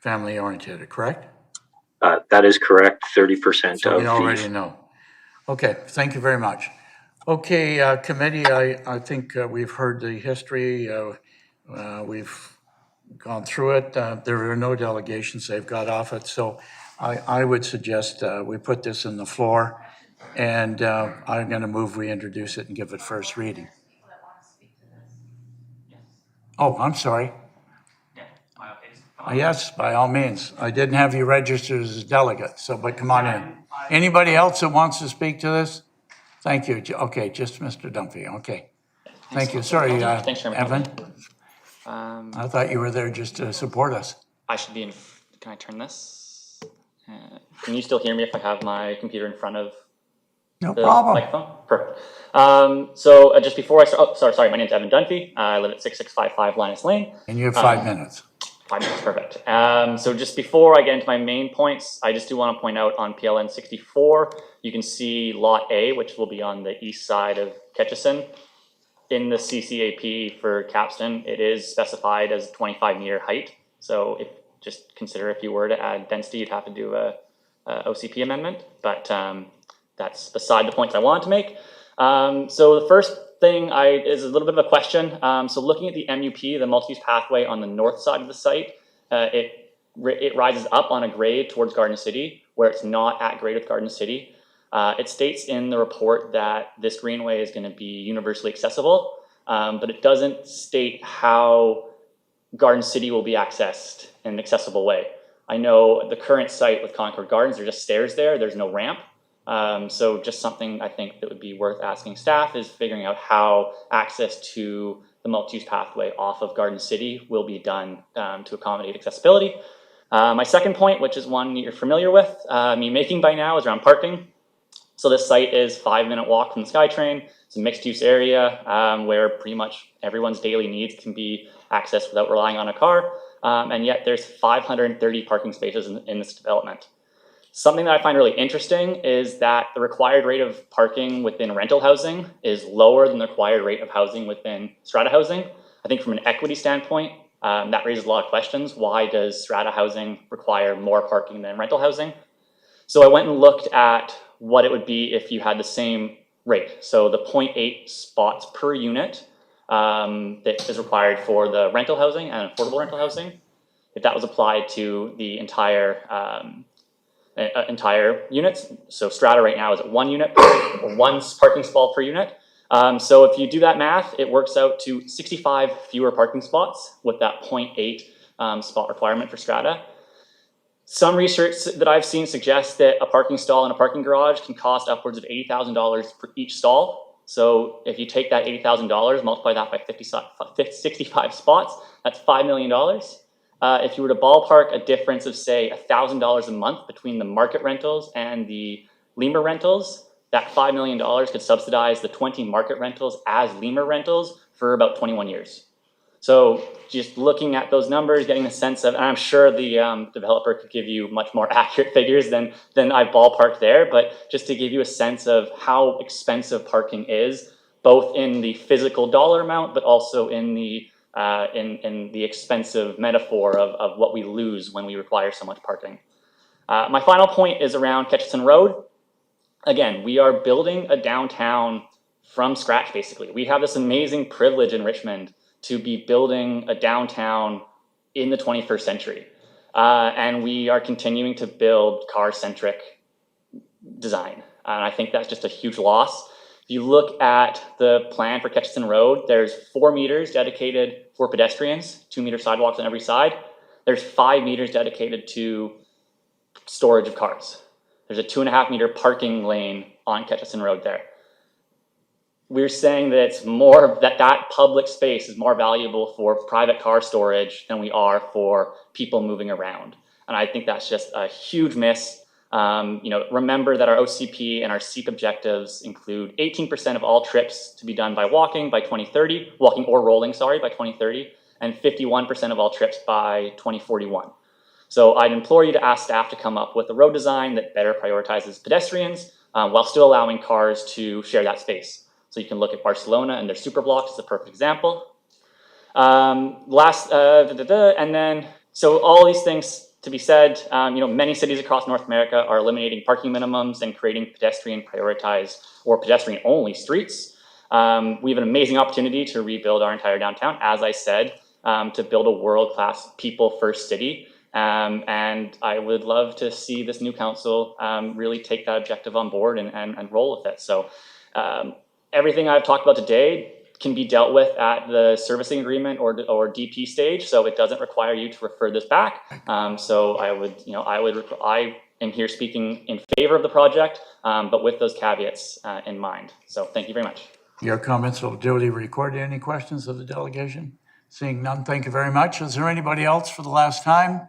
family oriented, correct? That is correct, 30% So of we already know. Okay, thank you very much. Okay, committee, I think we've heard the history. We've gone through it. There were no delegations. They've got off it. So I would suggest we put this in the floor, and I'm going to move we introduce it and give it first reading. Oh, I'm sorry. Yes, by all means. I didn't have you registered as a delegate, so, but come on in. Anybody else that wants to speak to this? Thank you. Okay, just Mr. Dunphy. Okay. Thank you. Sorry, Thanks, Chairman. Evan. I thought you were there just to support us. I should be in. Can I turn this? Can you still hear me if I have my computer in front of No the problem. microphone? Perfect. So just before I start, sorry, my name's Evan Dunphy. I live at 6655 Linus Lane. And you have 5 minutes. 5 minutes, perfect. So just before I get into my main points, I just do want to point out on PLN 64, you can see Lot A, which will be on the east side of Ketchison. In the CCAP for Capstan, it is specified as 25-meter height. So just consider if you were to add density, you'd have to do a OCP amendment. But that's beside the points I wanted to make. So the first thing is a little bit of a question. So looking at the MUP, the multi-use pathway on the north side of the site, it rises up on a grade towards Garden City, where it's not at grade with Garden City. It states in the report that this greenway is going to be universally accessible, but it doesn't state how Garden City will be accessed in an accessible way. I know the current site with Concord Gardens, there's just stairs there, there's no ramp. So just something I think that would be worth asking staff is figuring out how access to the multi-use pathway off of Garden City will be done to accommodate accessibility. My second point, which is one you're familiar with, me making by now, is around parking. So this site is 5-minute walk from the SkyTrain. It's a mixed-use area where pretty much everyone's daily needs can be accessed without relying on a car. And yet there's 530 parking spaces in this development. Something that I find really interesting is that the required rate of parking within rental housing is lower than the required rate of housing within strata housing. I think from an equity standpoint, that raises a lot of questions. Why does strata housing require more parking than rental housing? So I went and looked at what it would be if you had the same rate. So the 0.8 spots per unit that is required for the rental housing and affordable rental housing, if that was applied to the entire units. So strata right now is at 1 unit or 1 parking stall per unit. So if you do that math, it works out to 65 fewer parking spots with that 0.8 spot requirement for strata. Some research that I've seen suggests that a parking stall in a parking garage can cost upwards of $80,000 for each stall. So if you take that $80,000, multiply that by 65 spots, that's $5 million. If you were to ballpark a difference of, say, $1,000 a month between the market rentals and the lemur rentals, that $5 million could subsidize the 20 market rentals as lemur rentals for about 21 years. So just looking at those numbers, getting a sense of, and I'm sure the developer could give you much more accurate figures than I ballparked there, but just to give you a sense of how expensive parking is, both in the physical dollar amount, but also in the in the expensive metaphor of what we lose when we require so much parking. My final point is around Ketchison Road. Again, we are building a downtown from scratch, basically. We have this amazing privilege in Richmond to be building a downtown in the 21st century. And we are continuing to build car-centric design. And I think that's just a huge loss. If you look at the plan for Ketchison Road, there's 4 meters dedicated for pedestrians, 2-meter sidewalks on every side. There's 5 meters dedicated to storage of cars. There's a 2.5-meter parking lane on Ketchison Road there. We're saying that it's more that public space is more valuable for private car storage than we are for people moving around. And I think that's just a huge miss. Remember that our OCP and our SEEP objectives include 18% of all trips to be done by walking by 2030, walking or rolling, sorry, by 2030, and 51% of all trips by 2041. So I'd implore you to ask staff to come up with a road design that better prioritizes pedestrians while still allowing cars to share that space. So you can look at Barcelona and their super blocks as a perfect example. And then, so all these things to be said, many cities across North America are eliminating parking minimums and creating pedestrian prioritized or pedestrian only streets. We have an amazing opportunity to rebuild our entire downtown, as I said, to build a world-class people-first city. And I would love to see this new council really take that objective on board and roll with it. So everything I've talked about today can be dealt with at the servicing agreement or DP stage, so it doesn't require you to refer this back. So I am here speaking in favor of the project, but with those caveats in mind. So thank you very much. Your comments will duly recorded. Any questions of the delegation? Seeing none, thank you very much. Is there anybody else for the last time?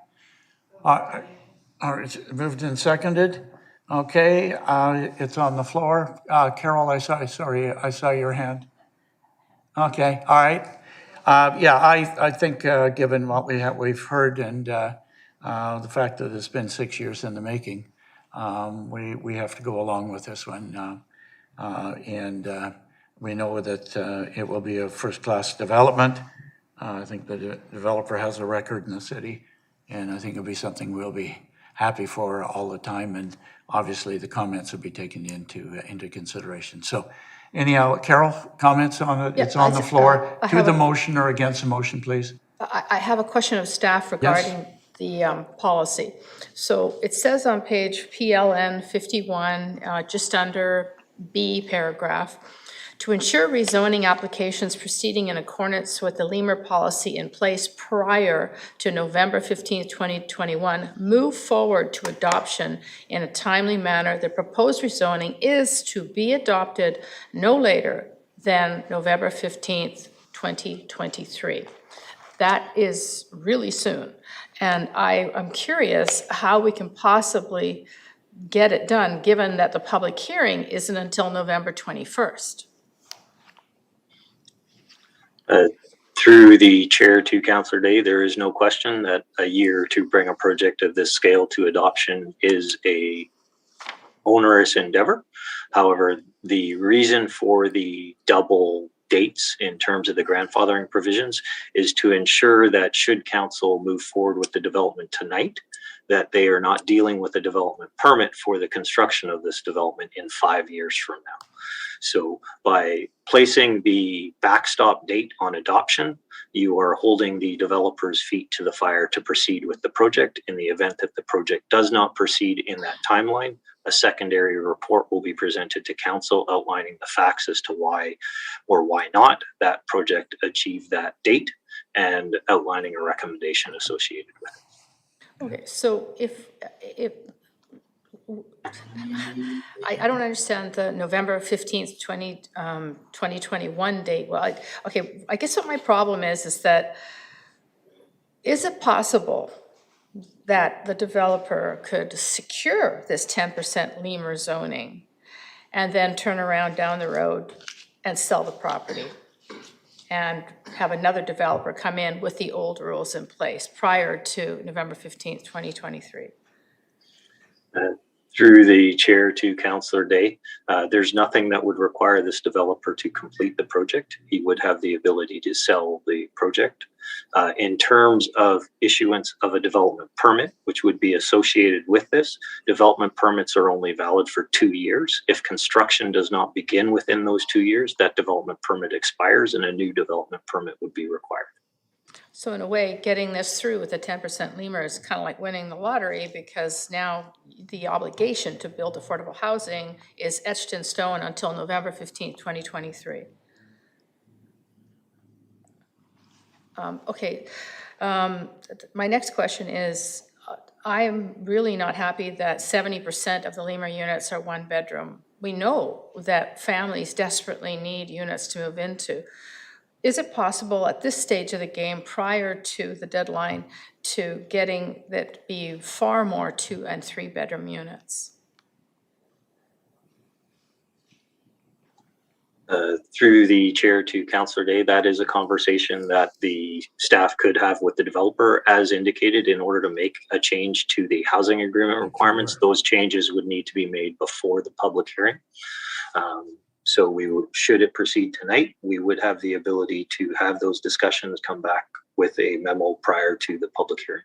All right, moved and seconded. Okay, it's on the floor. Carol, I saw your hand. Okay, all right. I think given what we've heard and the fact that it's been 6 years in the making, we have to go along with this one. And we know that it will be a first-class development. I think the developer has a record in the city, and I think it'll be something we'll be happy for all the time. And obviously, the comments will be taken into consideration. So, anyhow, Carol, comments on it? Yeah, it's on the floor. To the motion or against the motion, please. I have a question of staff regarding the policy. So it says on page PLN 51, just under B paragraph, to ensure rezoning applications proceeding in accordance with the Lemur policy in place prior to November 15, 2021, move forward to adoption in a timely manner. The proposed rezoning is to be adopted no later than November 15th, 2023. That is really soon. And I'm curious how we can possibly get it done, given that the public hearing isn't until November 21st. Through the chair to Councillor Day, there is no question that a year to bring a project of this scale to adoption is a onerous endeavor. However, the reason for the double dates in terms of the grandfathering provisions is to ensure that should council move forward with the development tonight, that they are not dealing with a development permit for the construction of this development in 5 years from now. So by placing the backstop date on adoption, you are holding the developer's feet to the fire to proceed with the project. In the event that the project does not proceed in that timeline, a secondary report will be presented to council outlining the facts as to why or why not that project achieved that date and outlining a recommendation associated with it. Okay, so if I don't understand the November 15th, 2021 date. Well, I guess what my problem is that, is it possible that the developer could secure this 10% Lemur zoning and then turn around down the road and sell the property and have another developer come in with the old rules in place prior to November 15th, 2023? Through the chair to Councillor Day, there's nothing that would require this developer to complete the project. He would have the ability to sell the project. In terms of issuance of a development permit, which would be associated with this, development permits are only valid for 2 years. If construction does not begin within those 2 years, that development permit expires and a new development permit would be required. So in a way, getting this through with a 10% lemur is kind of like winning the lottery, because now the obligation to build affordable housing is etched in stone until November 15th, 2023. Okay, my next question is, I am really not happy that 70% of the lemur units are one bedroom. We know that families desperately need units to move into. Is it possible at this stage of the game, prior to the deadline, to getting that be far more 2 and 3 bedroom units? Through the chair to Councillor Day, that is a conversation that the staff could have with the developer. As indicated, in order to make a change to the housing agreement requirements, those changes would need to be made before the public hearing. So should it proceed tonight, we would have the ability to have those discussions, come back with a memo prior to the public hearing.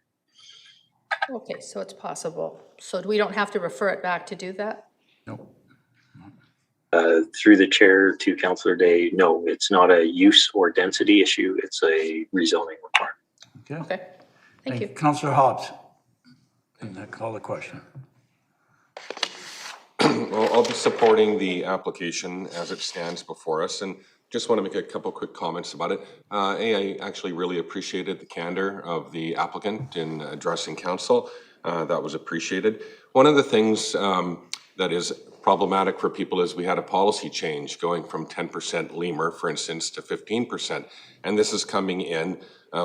Okay, so it's possible. So we don't have to refer it back to do that? No. Through the chair to Councillor Day, no, it's not a use or density issue, it's a rezoning requirement. Okay, thank you. Councillor Hobbs, and then call the question. Well, I'll be supporting the application as it stands before us, and just want to make a couple quick comments about it. I actually really appreciated the candor of the applicant in addressing council. That was appreciated. One of the things that is problematic for people is we had a policy change going from 10% lemur, for instance, to 15%, and this is coming in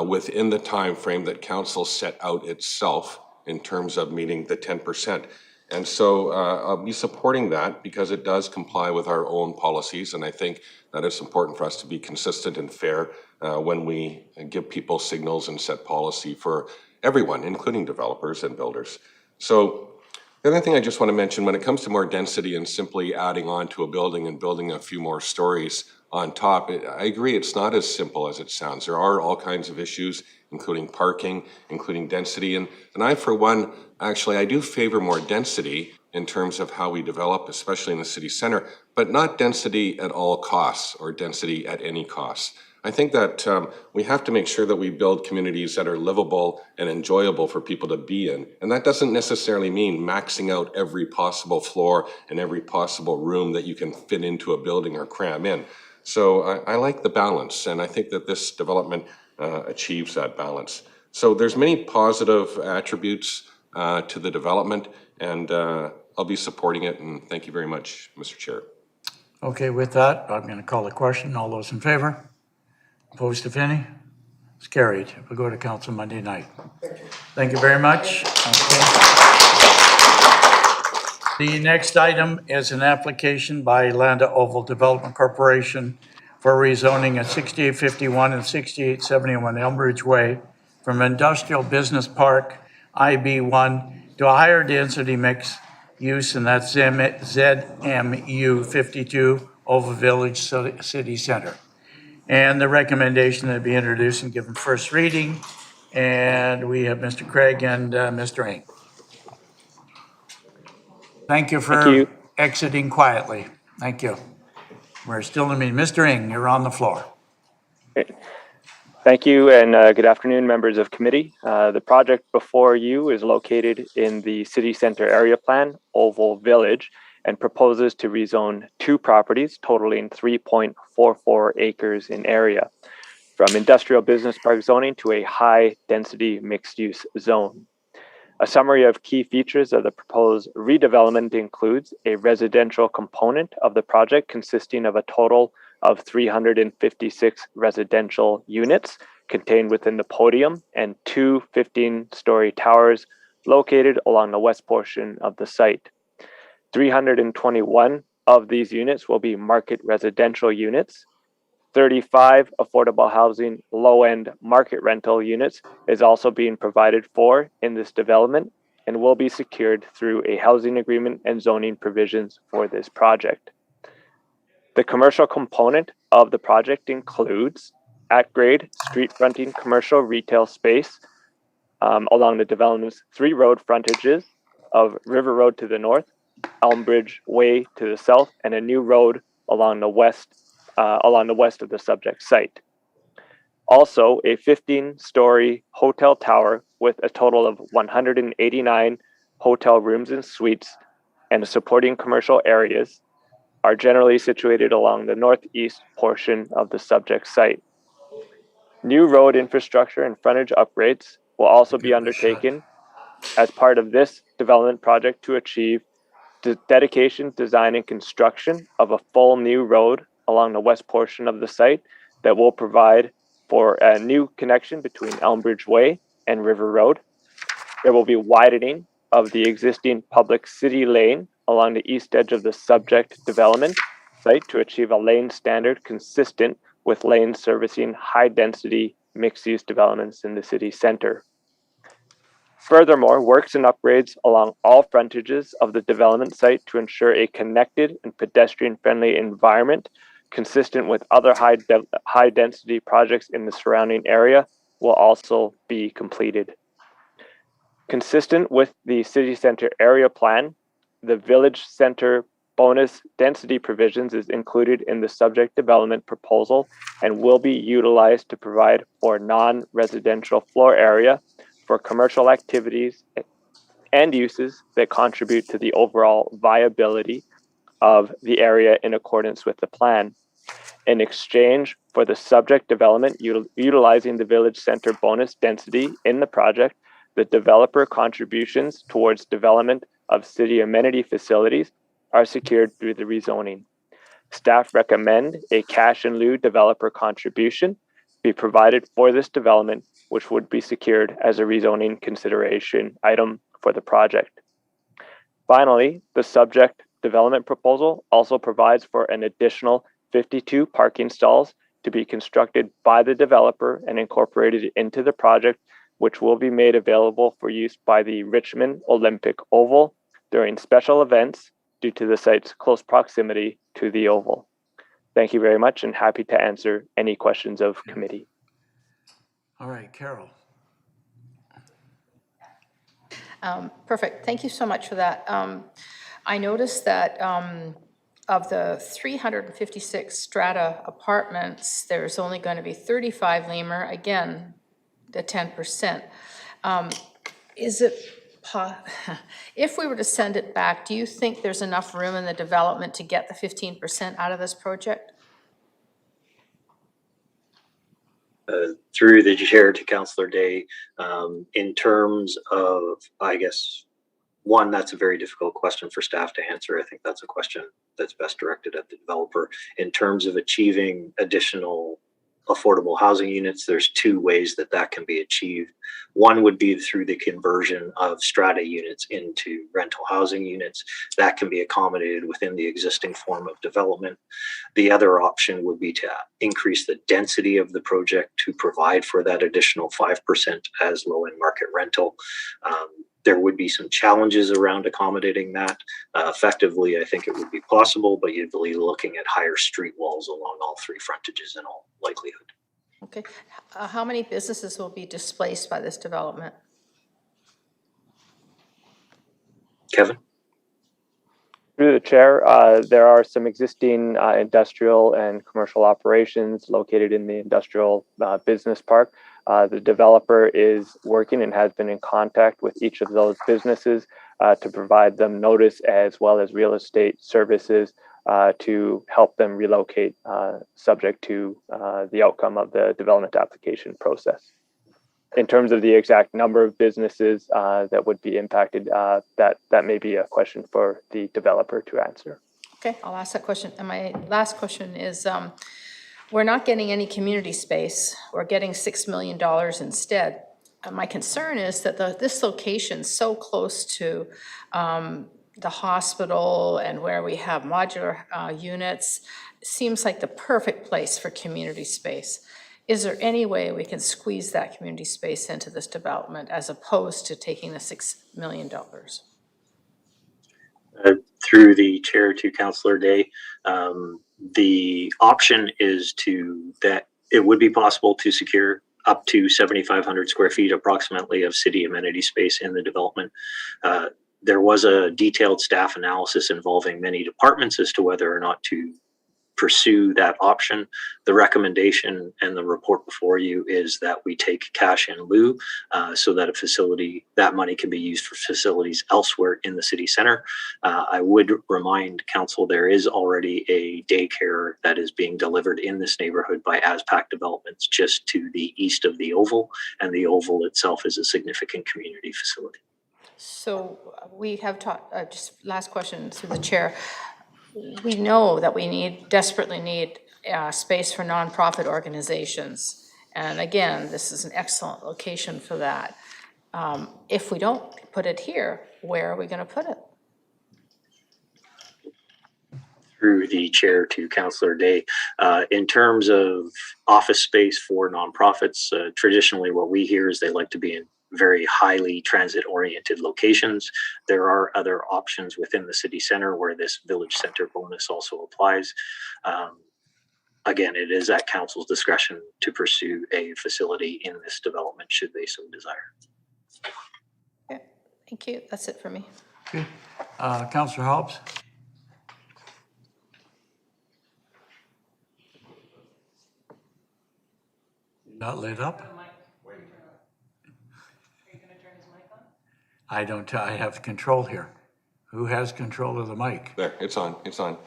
within the time frame that council set out itself in terms of meeting the 10%. And so I'll be supporting that because it does comply with our own policies, and I think that it's important for us to be consistent and fair when we give people signals and set policy for everyone, including developers and builders. So the other thing I just want to mention, when it comes to more density and simply adding on to a building and building a few more stories on top, I agree it's not as simple as it sounds. There are all kinds of issues, including parking, including density. And I, for one, actually, I do favor more density in terms of how we develop, especially in the city center, but not density at all costs or density at any cost. I think that we have to make sure that we build communities that are livable and enjoyable for people to be in. And that doesn't necessarily mean maxing out every possible floor and every possible room that you can fit into a building or cram in. So I like the balance, and I think that this development achieves that balance. So there's many positive attributes to the development, and I'll be supporting it, and thank you very much, Mr. Chair. Okay, with that, I'm going to call the question. All those in favor? Opposed, if any? It's carried. We'll go to council Monday night. Thank you. Thank you very much. Okay. The next item is an application by Landa Oval Development Corporation for rezoning at 6851 and 6871 Elmbridge Way from Industrial Business Park IB1 to a higher density mix use, and that's ZMU 52 Oval Village City Center. And the recommendation that be introduced and given first reading. And we have Mr. Craig and Mr. Ing. Thank you for exiting quietly. Thank you. We're still in meeting. Mr. Ing, you're on the floor. Thank you, and good afternoon, members of committee. The project before you is located in the City Center Area Plan, Oval Village, and proposes to rezone 2 properties totaling 3.44 acres in area from industrial business park zoning to a high density mixed use zone. A summary of key features of the proposed redevelopment includes a residential component of the project consisting of a total of 356 residential units contained within the podium and 2 15-story towers located along the west portion of the site. 321 of these units will be market residential units. 35 affordable housing low-end market rental units is also being provided for in this development, and will be secured through a housing agreement and zoning provisions for this project. The commercial component of the project includes at-grade street fronting commercial retail space along the development's 3 road frontages of River Road to the north, Elmbridge Way to the south, and a new road along the west of the subject site. Also, a 15-story hotel tower with a total of 189 hotel rooms and suites and supporting commercial areas are generally situated along the northeast portion of the subject site. New road infrastructure and frontage upgrades will also be undertaken as part of this development project to achieve the dedication, design, and construction of a full new road along the west portion of the site that will provide for a new connection between Elmbridge Way and River Road. There will be widening of the existing public city lane along the east edge of the subject development site to achieve a lane standard consistent with lanes servicing high-density mixed-use developments in the city center. Furthermore, works and upgrades along all frontages of the development site to ensure a connected and pedestrian-friendly environment consistent with other high-density projects in the surrounding area will also be completed. Consistent with the city center area plan, the village center bonus density provisions is included in the subject development proposal and will be utilized to provide for non-residential floor area for commercial activities and uses that contribute to the overall viability of the area in accordance with the plan. In exchange for the subject development utilizing the village center bonus density in the project, the developer contributions towards development of city amenity facilities are secured through the rezoning. Staff recommend a cash in lieu developer contribution be provided for this development, which would be secured as a rezoning consideration item for the project. Finally, the subject development proposal also provides for an additional 52 parking stalls to be constructed by the developer and incorporated into the project, which will be made available for use by the Richmond Olympic Oval during special events due to the site's close proximity to the Oval. Thank you very much and happy to answer any questions of committee. All right, Carol. Perfect. Thank you so much for that. I noticed that of the 356 strata apartments, there's only going to be 35 lemur, again, the 10%. Is it, if we were to send it back, do you think there's enough room in the development to get the 15% out of this project? Through the chair to Councillor Day, in terms of, I guess, one, that's a very difficult question for staff to answer. I think that's a question that's best directed at the developer. In terms of achieving additional affordable housing units, there's 2 ways that that can be achieved. One would be through the conversion of strata units into rental housing units. That can be accommodated within the existing form of development. The other option would be to increase the density of the project to provide for that additional 5% as low-end market rental. There would be some challenges around accommodating that. Effectively, I think it would be possible, but you'd be looking at higher street walls along all 3 frontages in all likelihood. Okay. How many businesses will be displaced by this development? Kevin? Through the chair, there are some existing industrial and commercial operations located in the industrial business park. The developer is working and has been in contact with each of those businesses to provide them notice as well as real estate services to help them relocate subject to the outcome of the development application process. In terms of the exact number of businesses that would be impacted, that may be a question for the developer to answer. Okay, I'll ask that question. And my last question is, we're not getting any community space. We're getting $6 million instead. My concern is that this location is so close to the hospital and where we have modular units, seems like the perfect place for community space. is there any way we can squeeze that community space into this development as opposed to taking the $6 million? Through the chair to Councillor Day, the option is that it would be possible to secure up to 7,500 square feet approximately of city amenity space in the development. There was a detailed staff analysis involving many departments as to whether or not to pursue that option. The recommendation and the report before you is that we take cash in lieu so that that money can be used for facilities elsewhere in the city center. I would remind council there is already a daycare that is being delivered in this neighborhood by ASPAC Developments just to the east of the Oval, and the Oval itself is a significant community facility. So we have talked, just last question through the chair. We know that we desperately need space for nonprofit organizations. And again, this is an excellent location for that. If we don't put it here, where are we going to put it? Through the chair to Councillor Day, in terms of office space for nonprofits, traditionally what we hear is they like to be in very highly transit-oriented locations. There are other options within the city center where this village center bonus also applies. Again, it is at council's discretion to pursue a facility in this development should they so desire. Okay, thank you. That's it for me. Okay. Councillor Hobbs? Not lit up? I have control here. Who has control of the mic? There, it's on.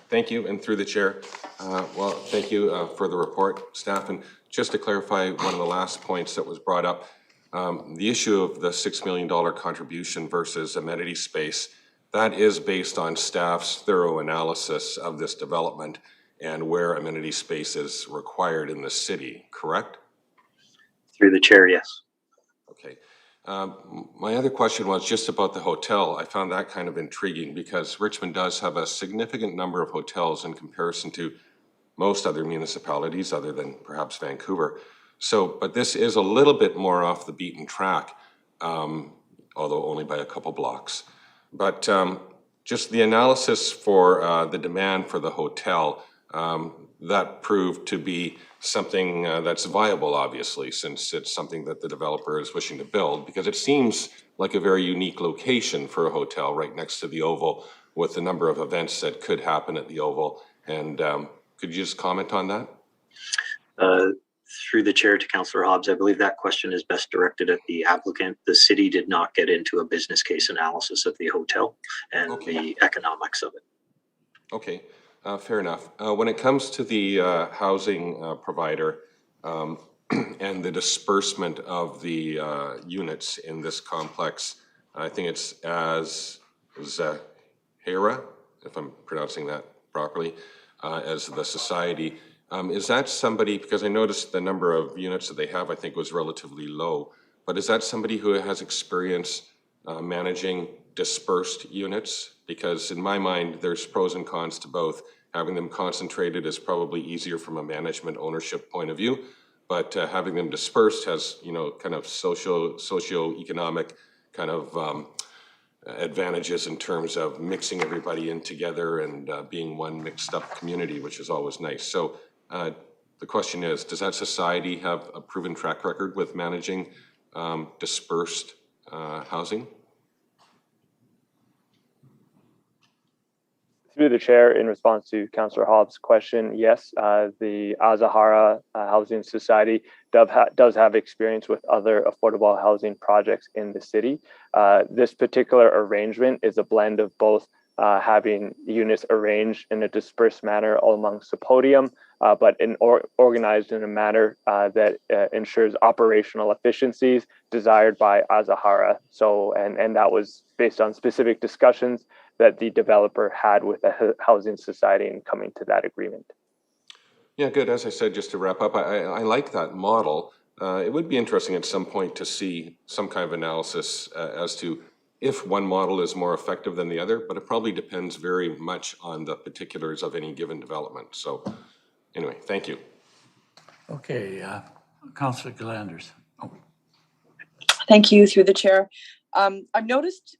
Thank you, and through the chair, well, thank you for the report, staff. And just to clarify one of the last points that was brought up, the issue of the $6 million contribution versus amenity space, that is based on staff's thorough analysis of this development and where amenity space is required in the city, correct? Through the chair, yes. Okay. My other question was just about the hotel. I found that kind of intriguing because Richmond does have a significant number of hotels in comparison to most other municipalities other than perhaps Vancouver. So, but this is a little bit more off the beaten track, although only by a couple blocks. But just the analysis for the demand for the hotel, that proved to be something that's viable, obviously, since it's something that the developer is wishing to build, because it seems like a very unique location for a hotel right next to the Oval with the number of events that could happen at the Oval. And could you just comment on that? Through the chair to Councillor Hobbs, I believe that question is best directed at the applicant. The city did not get into a business case analysis of the hotel and the economics of it. Okay. Fair enough. When it comes to the housing provider and the disbursement of the units in this complex, I think it's Zahara, if I'm pronouncing that properly, as the society. Is that somebody, because I noticed the number of units that they have, I think was relatively low, but is that somebody who has experience managing dispersed units? Because in my mind, there's pros and cons to both. Having them concentrated is probably easier from a management ownership point of view, but having them dispersed has, you know, kind of socio-economic kind of advantages in terms of mixing everybody in together and being one mixed up community, which is always nice. So the question is, does that society have a proven track record with managing dispersed housing? Through the chair, in response to Councillor Hobbs' question, yes, the Azahara Housing Society does have experience with other affordable housing projects in the city. This particular arrangement is a blend of both having units arranged in a dispersed manner amongst the podium, but organized in a manner that ensures operational efficiencies desired by Azahara. So, and that was based on specific discussions that the developer had with the housing society in coming to that agreement. Yeah, good. As I said, just to wrap up, I like that model. It would be interesting at some point to see some kind of analysis as to if one model is more effective than the other, but it probably depends very much on the particulars of any given development. So anyway, thank you. Okay, Councillor Glanders. Oh, Thank you, through the chair. I've noticed,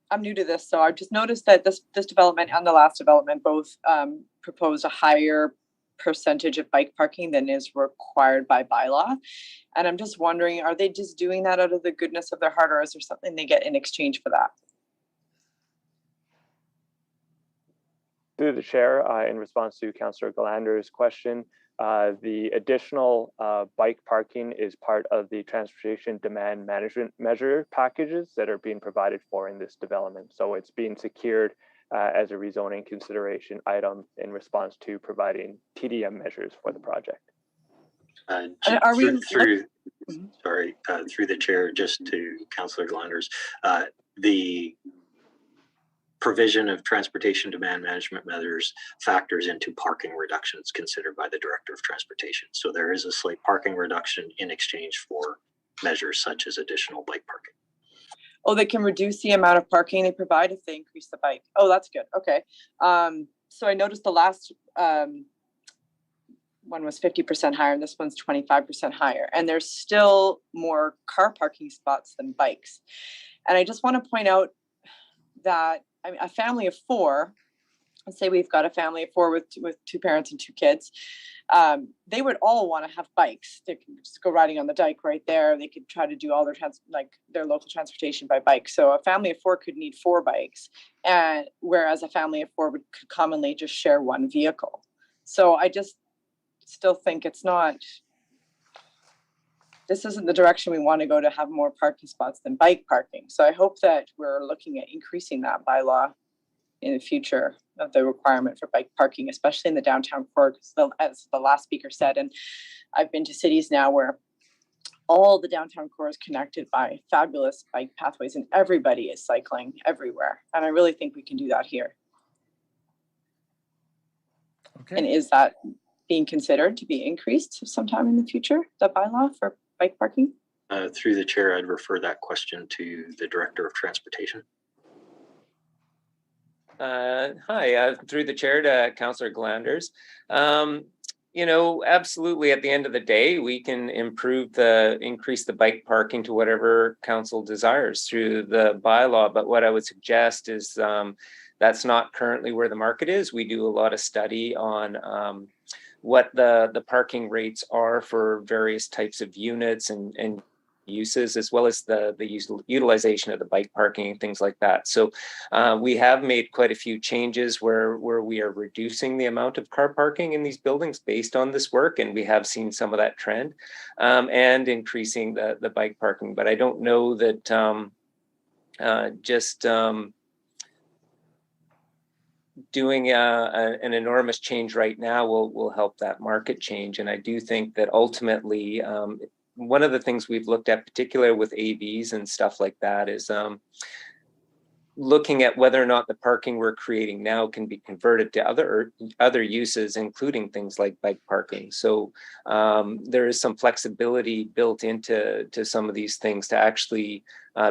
I'm new to this, so I've just noticed that this development and the last development both propose a higher percentage of bike parking than is required by bylaw. And I'm just wondering, are they just doing that out of the goodness of their heart, or is there something they get in exchange for that? Through the chair, in response to Councillor Galander's question, the additional bike parking is part of the transportation demand management measure packages that are being provided for in this development. So it's being secured as a rezoning consideration item in response to providing TDM measures for the project. Are we through the chair, just to Councillor Glanders, the provision of transportation demand management measures factors into parking reductions considered by the Director of Transportation. So there is a slight parking reduction in exchange for measures such as additional bike parking. Oh, they can reduce the amount of parking they provide if they increase the bike. Oh, that's good. Okay. So I noticed the last one was 50% higher, and this one's 25% higher. And there's still more car parking spots than bikes. And I just want to point out that a family of four, let's say we've got a family of four with two parents and two kids, they would all want to have bikes. They can just go riding on the dike right there. They could try to do all their local transportation by bike. So a family of four could need 4 bikes, and whereas a family of 4 could commonly just share one vehicle. So I just still think this isn't the direction we want to go, to have more parking spots than bike parking. So I hope that we're looking at increasing that by law in the future of the requirement for bike parking, especially in the downtown core, as the last speaker said. And I've been to cities now where all the downtown core is connected by fabulous bike pathways and everybody is cycling everywhere. And I really think we can do that here. okay. And is that being considered to be increased sometime in the future, the bylaw for bike parking? Through the chair, I'd refer that question to the Director of Transportation. Hi, through the chair to Councillor Glanders. Absolutely, at the end of the day, we can increase the bike parking to whatever council desires through the bylaw. But what I would suggest is that's not currently where the market is. We do a lot of study on what the parking rates are for various types of units and uses, as well as the utilization of the bike parking and things like that. So we have made quite a few changes where we are reducing the amount of car parking in these buildings based on this work, and we have seen some of that trend, and increasing the bike parking. But I don't know that doing an enormous change right now will help that market change. And I do think that ultimately, one of the things we've looked at, particularly with AVs and stuff like that, is looking at whether or not the parking we're creating now can be converted to other uses, including things like bike parking. So there is some flexibility built into some of these things to actually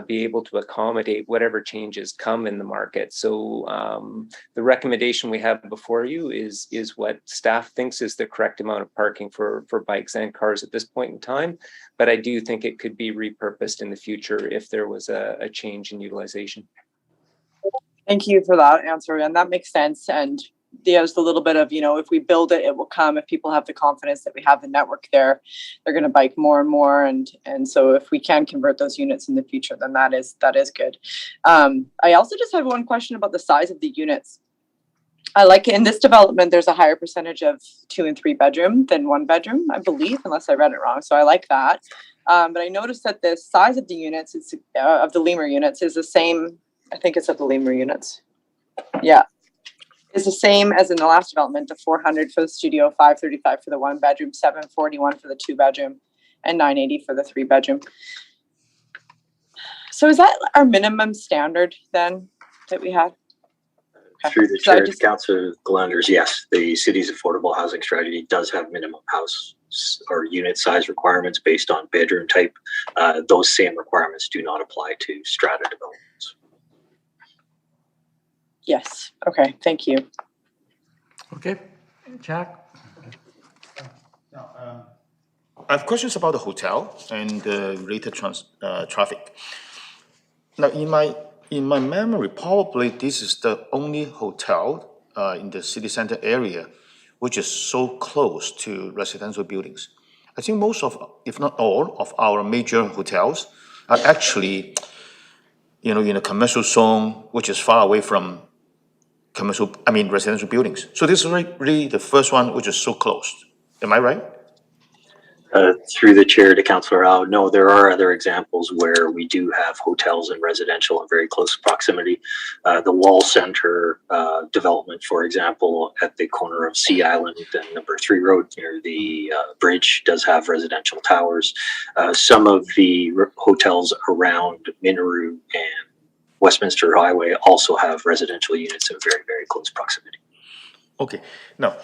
be able to accommodate whatever changes come in the market. So the recommendation we have before you is what staff thinks is the correct amount of parking for bikes and cars at this point in time. But I do think it could be repurposed in the future if there was a change in utilization. Thank you for that answer, and that makes sense. And there's a little bit of, if we build it, it will come. If people have the confidence that we have the network there, they're going to bike more and more. And so if we can convert those units in the future, then that is good. I also just have one question about the size of the units. I like in this development, there's a higher percentage of 2 and 3 bedroom than 1 bedroom, I believe, unless I read it wrong. So I like that. But I noticed that the size of the units, of the Lemur units, is the same. I think it's of the Lemur units. Yeah. It's the same as in the last development, the 400 for the studio, 535 for the 1 bedroom, 741 for the 2 bedroom, and 980 for the 3 bedroom. So is that our minimum standard then that we had? Through the chair to Councillor Glanders, yes, the city's affordable housing strategy does have minimum house or unit size requirements based on bedroom type. Those same requirements do not apply to strata developments. Yes. Okay. Thank you. Okay, Jack? I have questions about the hotel and the related traffic. Now, in my memory, probably this is the only hotel in the city center area which is so close to residential buildings. I think most of, if not all, of our major hotels are actually, in a commercial zone which is far away from residential buildings. So this is really the first one which is so close. Am I right? Through the chair to Councillor Au, no, there are other examples where we do have hotels and residential in very close proximity. The Wall Center development, for example, at the corner of Sea Island and Number 3 Road near the bridge does have residential towers. Some of the hotels around Minoru and Westminster Highway also have residential units in very, very close proximity. Okay. Now,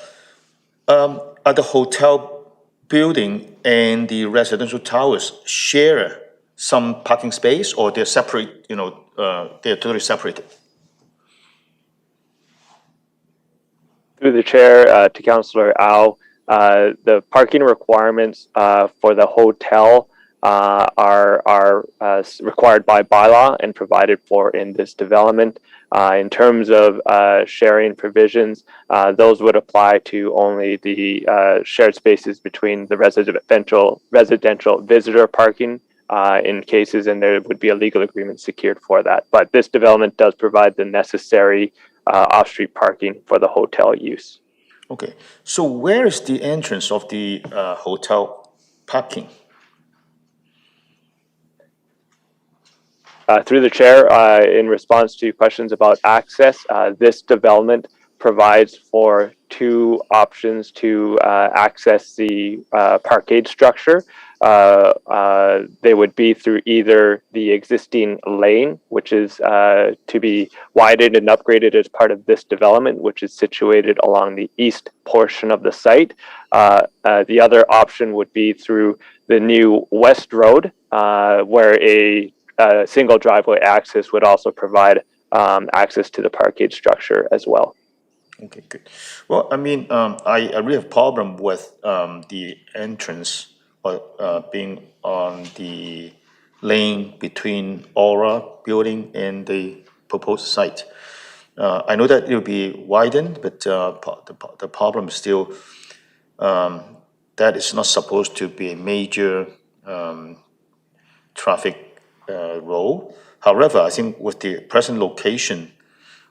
are the hotel building and the residential towers share some parking space, or they're separate, they're totally separated? Through the chair to Councillor Au, the parking requirements for the hotel are required by bylaw and provided for in this development. In terms of sharing provisions, those would apply to only the shared spaces between the residential visitor parking in cases, and there would be a legal agreement secured for that. But this development does provide the necessary off-street parking for the hotel use. Okay, so where is the entrance of the hotel parking? Through the chair, in response to questions about access, this development provides for two options to access the parkade structure. They would be through either the existing lane, which is to be widened and upgraded as part of this development, which is situated along the east portion of the site. The other option would be through the new West Road, where a single driveway access would also provide access to the parkade structure as well. Okay, good. Well, I really have a problem with the entrance being on the lane between Aura building and the proposed site. I know that it will be widened, but the problem is still that it's not supposed to be a major traffic road. However, I think with the present location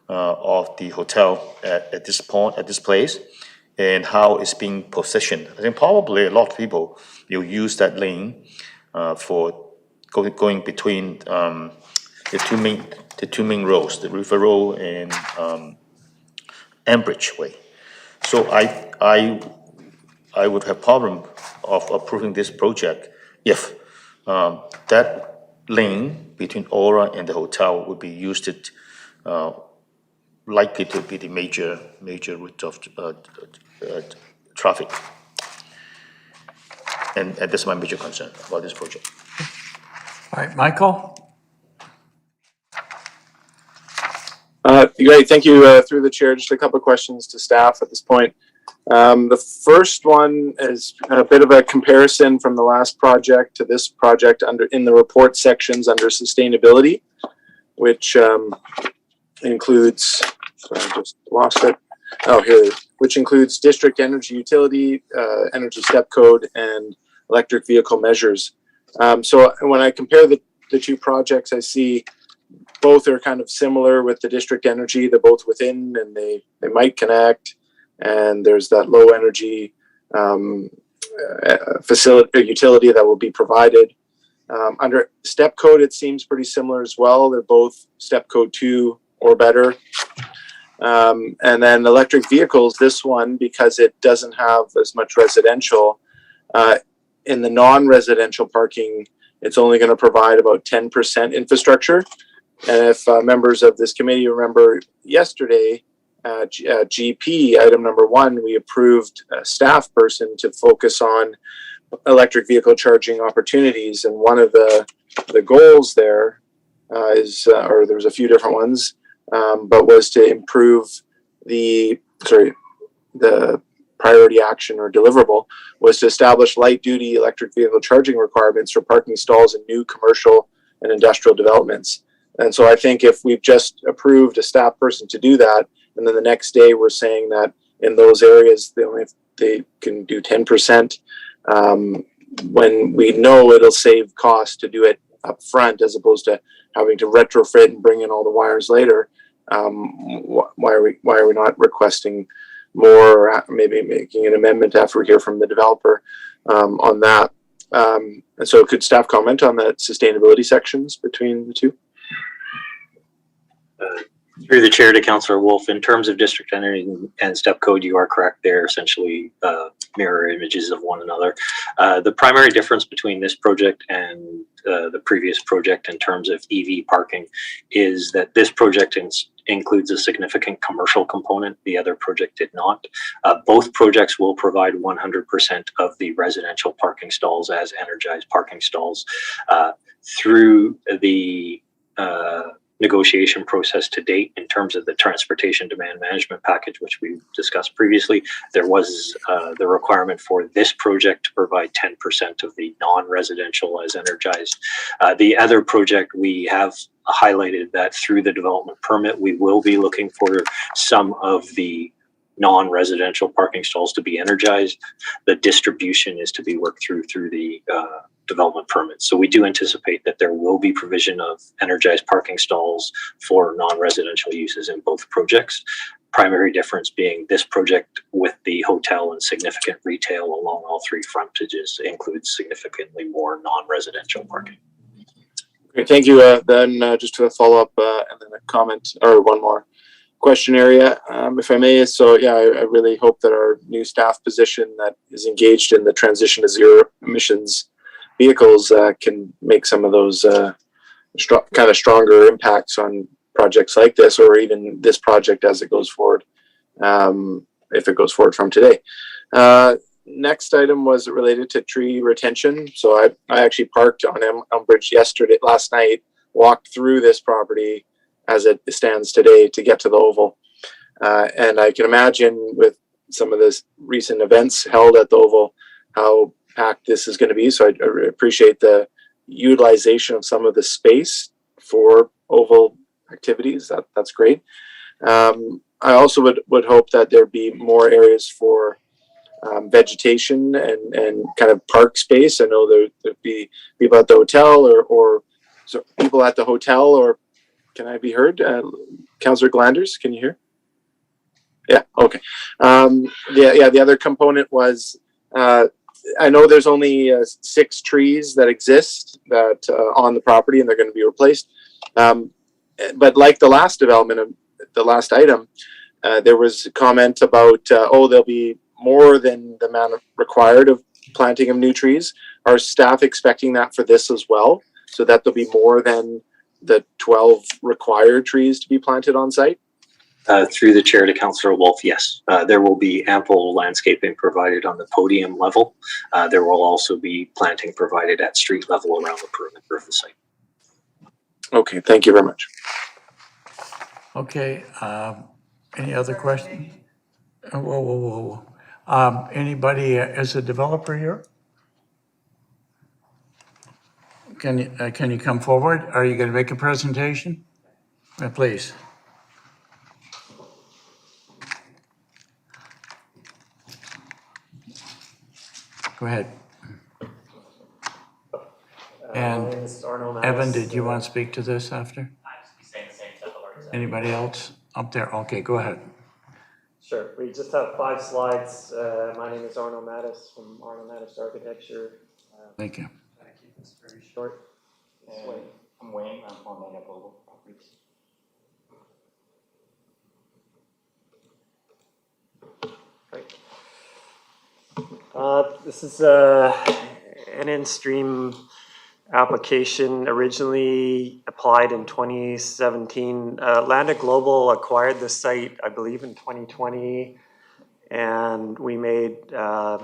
of the hotel at this place, and how it's being positioned, I think probably a lot of people will use that lane for going between the two main roads, the River Road and Ambridge Way. So I would have problem of approving this project if that lane between Aura and the hotel would be used likely to be the major route of traffic. And that's my major concern about this project. All right, Michael? Great, thank you. Through the chair, just a couple of questions to staff at this point. The first one is a bit of a comparison from the last project to this project in the report sections under sustainability, which includes, sorry, I just lost it. Oh, here it is. Which includes district energy utility, energy step code, and electric vehicle measures. So when I compare the two projects, I see both are kind of similar with the district energy. They're both within and they might connect. And there's that low energy utility that will be provided. Under step code, it seems pretty similar as well. They're both step code 2 or better. And then electric vehicles, this one, because it doesn't have as much residential, in the non-residential parking, it's only going to provide about 10% infrastructure. And if members of this committee remember yesterday, GP item number 1, we approved a staff person to focus on electric vehicle charging opportunities. And one of the goals there is, or there's a few different ones, but was to improve the priority action or deliverable was to establish light-duty electric vehicle charging requirements for parking stalls in new commercial and industrial developments. And so I think if we've just approved a staff person to do that, and then the next day we're saying that in those areas they can do 10%, when we know it'll save cost to do it up front as opposed to having to retrofit and bring in all the wires later. Why are we not requesting more, or maybe making an amendment after we hear from the developer on that? And so could staff comment on the sustainability sections between the two? Through the chair to Councillor Wolf, in terms of district energy and step code, you are correct. They're essentially mirror images of one another. The primary difference between this project and the previous project in terms of EV parking is that this project includes a significant commercial component. The other project did not. Both projects will provide 100% of the residential parking stalls as energized parking stalls. Through the negotiation process to date in terms of the transportation demand management package, which we discussed previously, there was the requirement for this project to provide 10% of the non-residential as energized. The other project, we have highlighted that through the development permit, we will be looking for some of the non-residential parking stalls to be energized. The distribution is to be worked through the development permit. So we do anticipate that there will be provision of energized parking stalls for non-residential uses in both projects. Primary difference being this project with the hotel and significant retail along all three frontages includes significantly more non-residential parking. Great, thank you. Then just to follow up and then a comment or one more question area, if I may. So yeah, I really hope that our new staff position that is engaged in the transition to zero emissions vehicles can make some of those kind of stronger impacts on projects like this, or even this project as it goes forward, if it goes forward from today. Next item was related to tree retention. So I actually parked on Elmbridge last night, walked through this property as it stands today to get to the Oval. And I can imagine with some of the recent events held at the Oval, how packed this is going to be. So I appreciate the utilization of some of the space for Oval activities. That's great. I also would hope that there'd be more areas for vegetation and kind of park space. I know there'd be people at the hotel or so people at the hotel, or can I be heard? Councillor Glanders, can you hear? Yeah, okay. The other component was, I know there's only 6 trees that exist that on the property, and they're going to be replaced. But like the last development of the last item, there was a comment about, there'll be more than the amount required of planting of new trees. Are staff expecting that for this as well, so that there'll be more than the 12 required trees to be planted on site? Through the chair to Councillor Wolf, yes. There will be ample landscaping provided on the podium level. There will also be planting provided at street level around the perimeter of the site. Okay, thank you very much. Okay, any other questions? Whoa. Anybody as a developer here? Can you come forward? Are you going to make a presentation? Please. Go ahead. And Evan, did you want to speak to this after? Anybody else up there? Okay, go ahead. Sure. We just have 5 slides. My name is Arno Mattis from Arno Mattis Architecture. Thank you. Try to keep this very short. I'm Wayne. I'm on Mega Global Properties. Right. This is an in-stream application originally applied in 2017. Landa Global acquired the site, I believe, in 2020, and we made a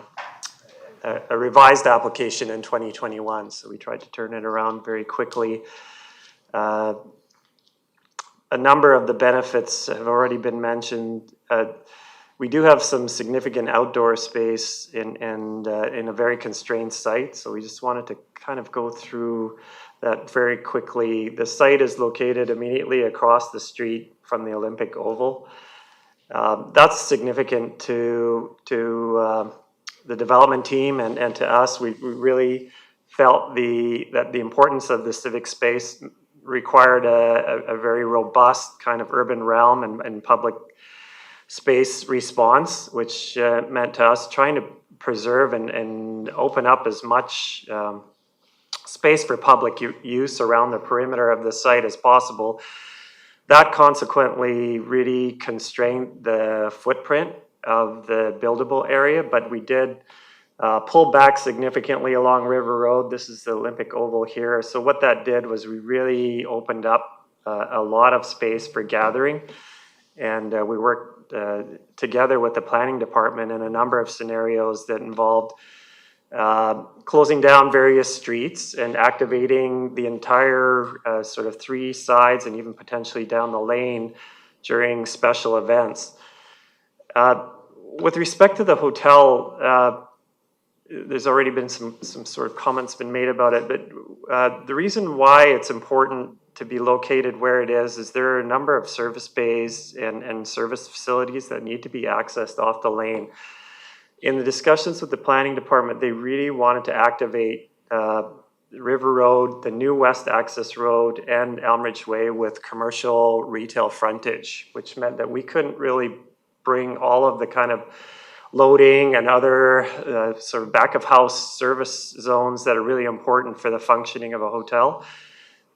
revised application in 2021. So we tried to turn it around very quickly. A number of the benefits have already been mentioned. we do have some significant outdoor space in a very constrained site. So we just wanted to kind of go through that very quickly. The site is located immediately across the street from the Olympic Oval. That's significant to the development team and to us. We really felt that the importance of the civic space required a very robust kind of urban realm and public space response, which meant to us trying to preserve and open up as much space for public use around the perimeter of the site as possible. That consequently really constrained the footprint of the buildable area, but we did pull back significantly along River Road. This is the Olympic Oval here. So what that did was we really opened up a lot of space for gathering, and we worked together with the planning department in a number of scenarios that involved closing down various streets and activating the entire sort of 3 sides and even potentially down the lane during special events. With respect to the hotel, there's already been some sort of comments been made about it, but the reason why it's important to be located where it is there are a number of service bays and service facilities that need to be accessed off the lane. In the discussions with the planning department, they really wanted to activate River Road, the new West Access Road, and Elmridge Way with commercial retail frontage, which meant that we couldn't really bring all of the kind of loading and other sort of back of house service zones that are really important for the functioning of a hotel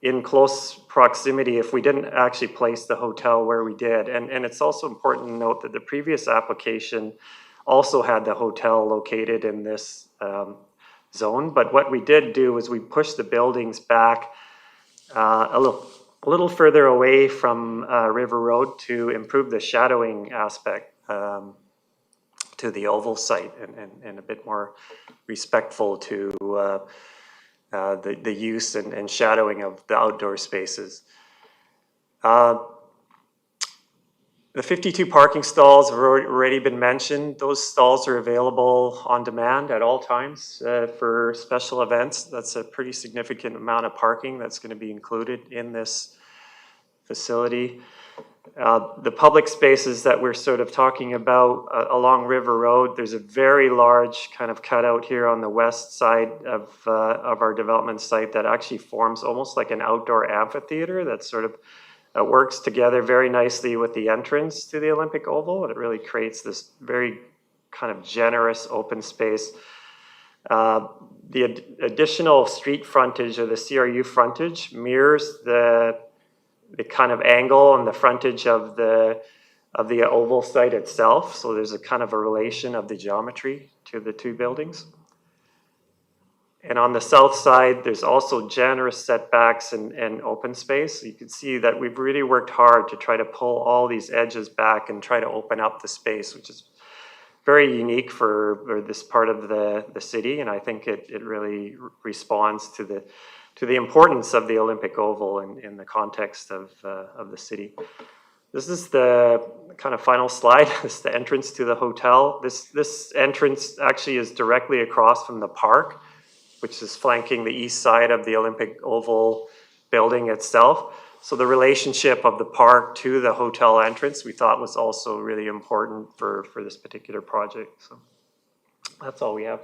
in close proximity if we didn't actually place the hotel where we did. And it's also important to note that the previous application also had the hotel located in this zone. But what we did do was we pushed the buildings back a little further away from River Road to improve the shadowing aspect to the oval site and a bit more respectful to the use and shadowing of the outdoor spaces. The 52 parking stalls have already been mentioned. Those stalls are available on demand at all times for special events. That's a pretty significant amount of parking that's going to be included in this facility. The public spaces that we're sort of talking about along River Road, there's a very large kind of cutout here on the west side of our development site that actually forms almost like an outdoor amphitheater that sort of works together very nicely with the entrance to the Olympic Oval, and it really creates this very kind of generous open space. The additional street frontage or the CRU frontage mirrors the kind of angle and the frontage of the oval site itself. So there's a kind of a relation of the geometry to the 2 buildings. And on the south side, there's also generous setbacks and open space. So you can see that we've really worked hard to try to pull all these edges back and try to open up the space, which is very unique for this part of the city. And I think it really responds to the importance of the Olympic Oval in the context of the city. This is the kind of final slide. This is the entrance to the hotel. This entrance actually is directly across from the park, which is flanking the east side of the Olympic Oval building itself. So the relationship of the park to the hotel entrance we thought was also really important for this particular project. So that's all we have.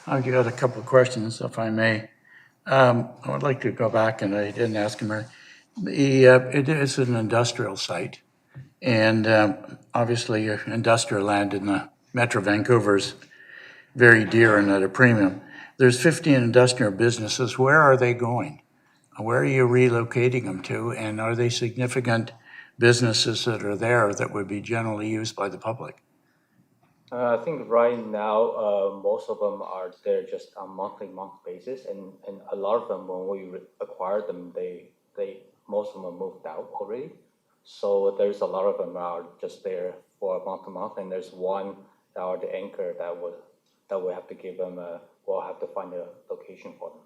I've got a couple of questions, if I may. I would like to go back, and I didn't ask him. It is an industrial site, and obviously industrial land in the Metro Vancouver is very dear and at a premium. There's 15 industrial businesses. Where are they going? Where are you relocating them to? And are they significant businesses that are there that would be generally used by the public? I think right now, most of them are there just on month basis, and a lot of them, when we acquired them, most of them moved out already. So there's a lot of them are just there for month to month, and there's one that are the anchor that we have to give them we'll have to find a location for them.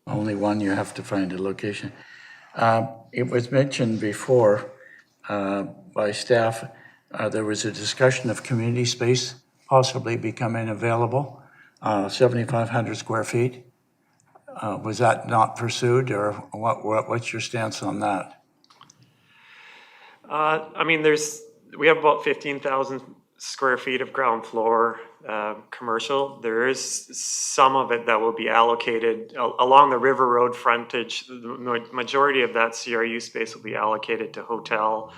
Only one, you have to find a location. It was mentioned before by staff there was a discussion of community space possibly becoming available, 7,500 square feet. Was that not pursued, or what's your stance on that? I mean, we have about 15,000 square feet of ground floor commercial. There is some of it that will be allocated along the River Road frontage. The majority of that CRU space will be allocated to hotel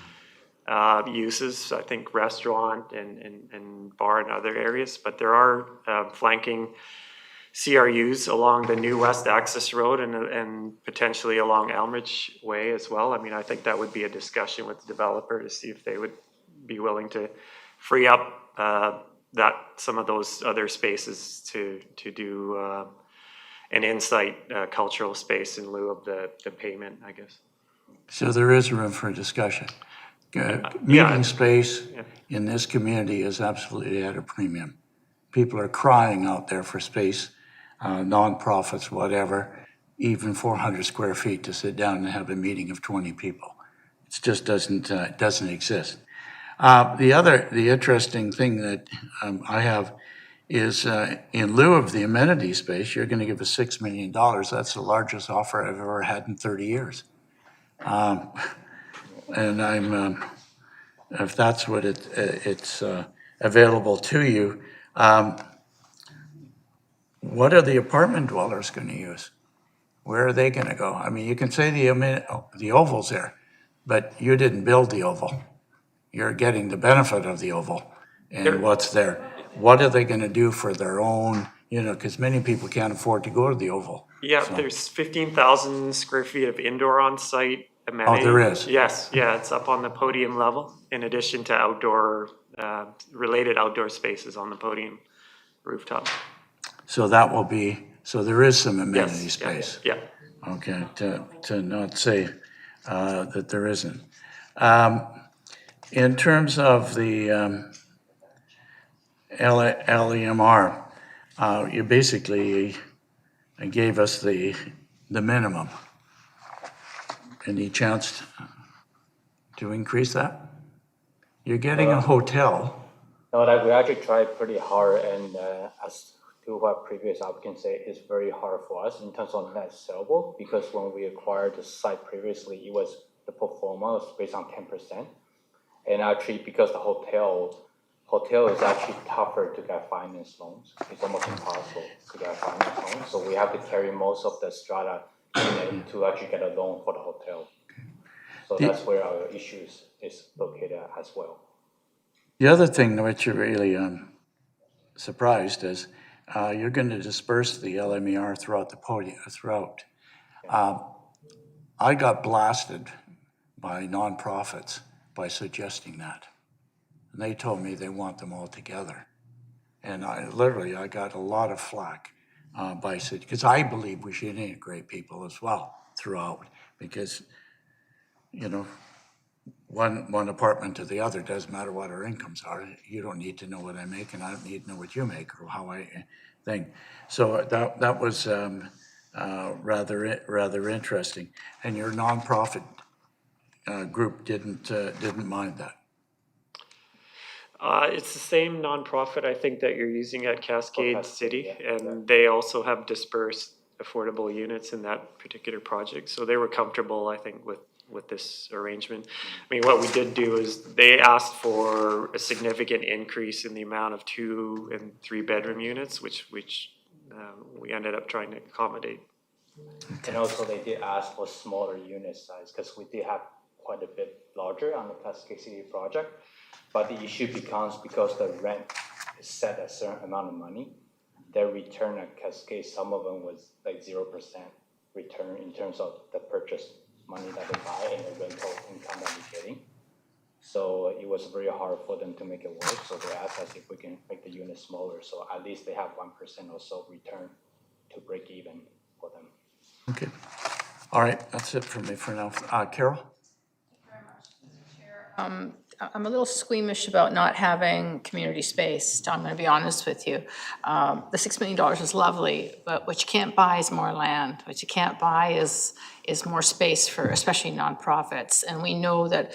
uses, I think restaurant and bar and other areas, but there are flanking CRUs along the new West Access Road and potentially along Elmridge Way as well. I mean, I think that would be a discussion with the developer to see if they would be willing to free up some of those other spaces to do an insight cultural space in lieu of the payment, I guess. So there is room for discussion. Meeting space in this community is absolutely at a premium. People are crying out there for space, nonprofits, whatever, even 400 square feet to sit down and have a meeting of 20 people. It just doesn't exist. The interesting thing that I have is in lieu of the amenity space, you're going to give us $6 million. That's the largest offer I've ever had in 30 years. And I'm, if that's what it's available to you, what are the apartment dwellers going to use? Where are they going to go? I mean, you can say the oval's there, but you didn't build the oval. You're getting the benefit of the oval and what's there. What are they going to do for their own, because many people can't afford to go to the oval. Yeah, so. There's 15,000 square feet of indoor on-site amenity. Oh, there is? Yes, yeah, it's up on the podium level in addition to outdoor, related outdoor spaces on the podium rooftop. So that will be, so there is some amenity space. Yeah. Okay, to not say that there isn't. In terms of the LEMR, you basically gave us the minimum. Any chance to increase that? You're getting a hotel. No, that we actually tried pretty hard, and as to what previous applicants say, it's very hard for us in terms of net sellable, because when we acquired the site previously, it was the pro forma was based on 10%. And actually, because the hotel is actually tougher to get finance loans. It's almost impossible to get finance loans. So we have to carry most of the strata to actually get a loan for the hotel. So that's where our issues is located as well. The other thing which you're really surprised is you're going to disperse the LMER throughout the podium, I got blasted by nonprofits by suggesting that. And they told me they want them all together. And I got a lot of flack by, because I believe we should integrate people as well throughout, because, one apartment to the other, doesn't matter what our incomes are. You don't need to know what I make, and I don't need to know what you make or how I think. So that was rather interesting. And your nonprofit group didn't mind that. It's the same nonprofit, I think, that you're using at Cascade City, and they also have dispersed affordable units in that particular project. So they were comfortable, I think, with this arrangement. I mean, what we did do is they asked for a significant increase in the amount of 2 and 3 bedroom units, which we ended up trying to accommodate. And also they did ask for smaller unit size, because we did have quite a bit larger on the Cascade City project. But the issue becomes, because the rent is set at a certain amount of money, their return at Cascade, some of them was like 0% return in terms of the purchase money that they buy and the rental income that they're getting. So it was very hard for them to make it work. So they asked us if we can make the unit smaller. So at least they have 1% or so return to break even for them. Okay. All right, that's it for me for now. Carol? I'm a little squeamish about not having community space. I'm going to be honest with you. The $6 million is lovely, but what you can't buy is more land. What you can't buy is more space for especially nonprofits. And we know that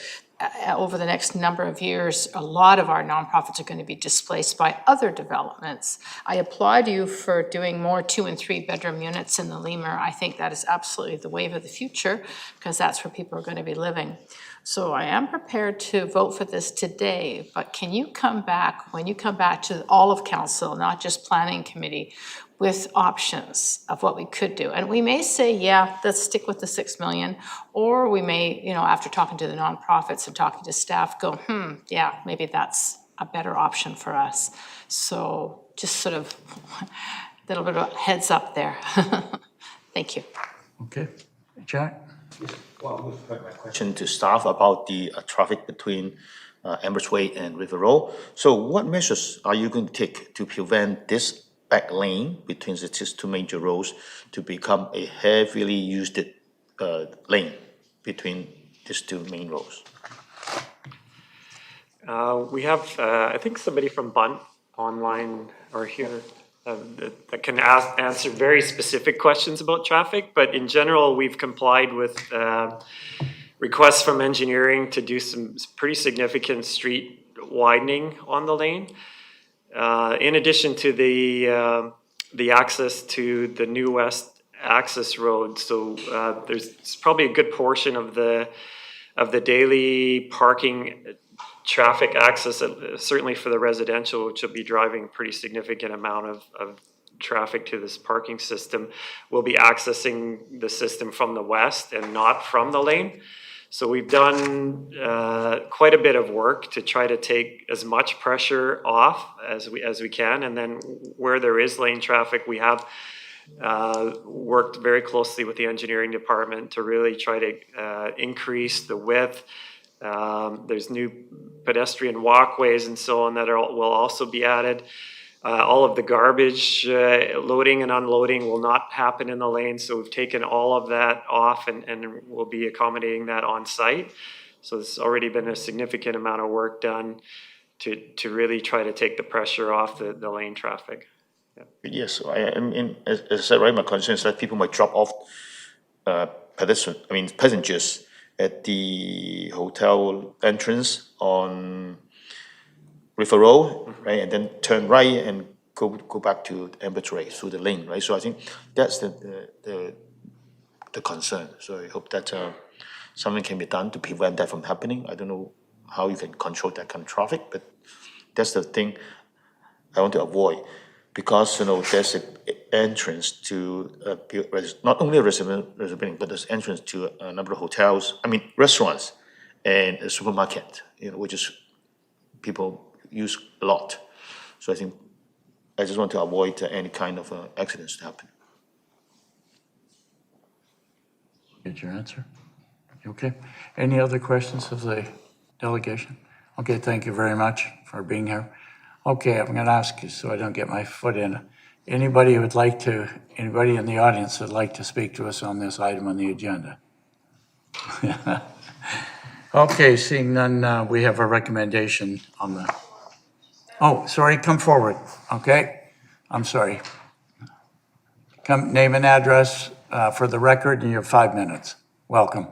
over the next number of years, a lot of our nonprofits are going to be displaced by other developments. I applaud you for doing more 2 and 3 bedroom units in the Lemur. I think that is absolutely the wave of the future because that's where people are going to be living. So I am prepared to vote for this today, but can you come back, when you come back to all of council, not just planning committee, with options of what we could do? And we may say, yeah, let's stick with the 6 million, or we may, after talking to the nonprofits and talking to staff, go, yeah, maybe that's a better option for us. So just sort of a little bit of heads up there. Thank you. Okay, Jack? Well, my question to staff about the traffic between Amherst Way and River Road. So what measures are you going to take to prevent this back lane between the 2 major roads to become a heavily used lane between these 2 main roads? We have, I think, somebody from Bunt online or here that can answer very specific questions about traffic, but in general, we've complied with requests from engineering to do some pretty significant street widening on the lane. In addition to the access to the new west access road, so there's probably a good portion of the daily parking traffic access, certainly for the residential, which will be driving a pretty significant amount of traffic to this parking system, will be accessing the system from the west and not from the lane. So we've done quite a bit of work to try to take as much pressure off as we can, and then where there is lane traffic, we have worked very closely with the engineering department to really try to increase the width. There's new pedestrian walkways and so on that will also be added. All of the garbage loading and unloading will not happen in the lane, so we've taken all of that off and we'll be accommodating that on site. So there's already been a significant amount of work done to really try to take the pressure off the lane traffic. Yeah. Yes, as I said, right, my concern is that people might drop off passengers at the hotel entrance on River Road, right, and then turn right and go back to Amherst Way through the lane, right? So I think that's the concern. So I hope that something can be done to prevent that from happening. I don't know how you can control that kind of traffic, but that's the thing I want to avoid, because there's an entrance to not only a resident building, but there's entrance to a number of hotels, restaurants, and a supermarket, which is people use a lot. So I think I just want to avoid any kind of accidents to happen. Get your answer? Okay. Any other questions of the delegation? Okay, thank you very much for being here. Okay, I'm going to ask you so I don't get my foot in. Anybody in the audience would like to speak to us on this item on the agenda? Okay, seeing none, we have a recommendation on the, oh, sorry, come forward, okay? I'm sorry. Come, name and address for the record, and you have 5 minutes. Welcome.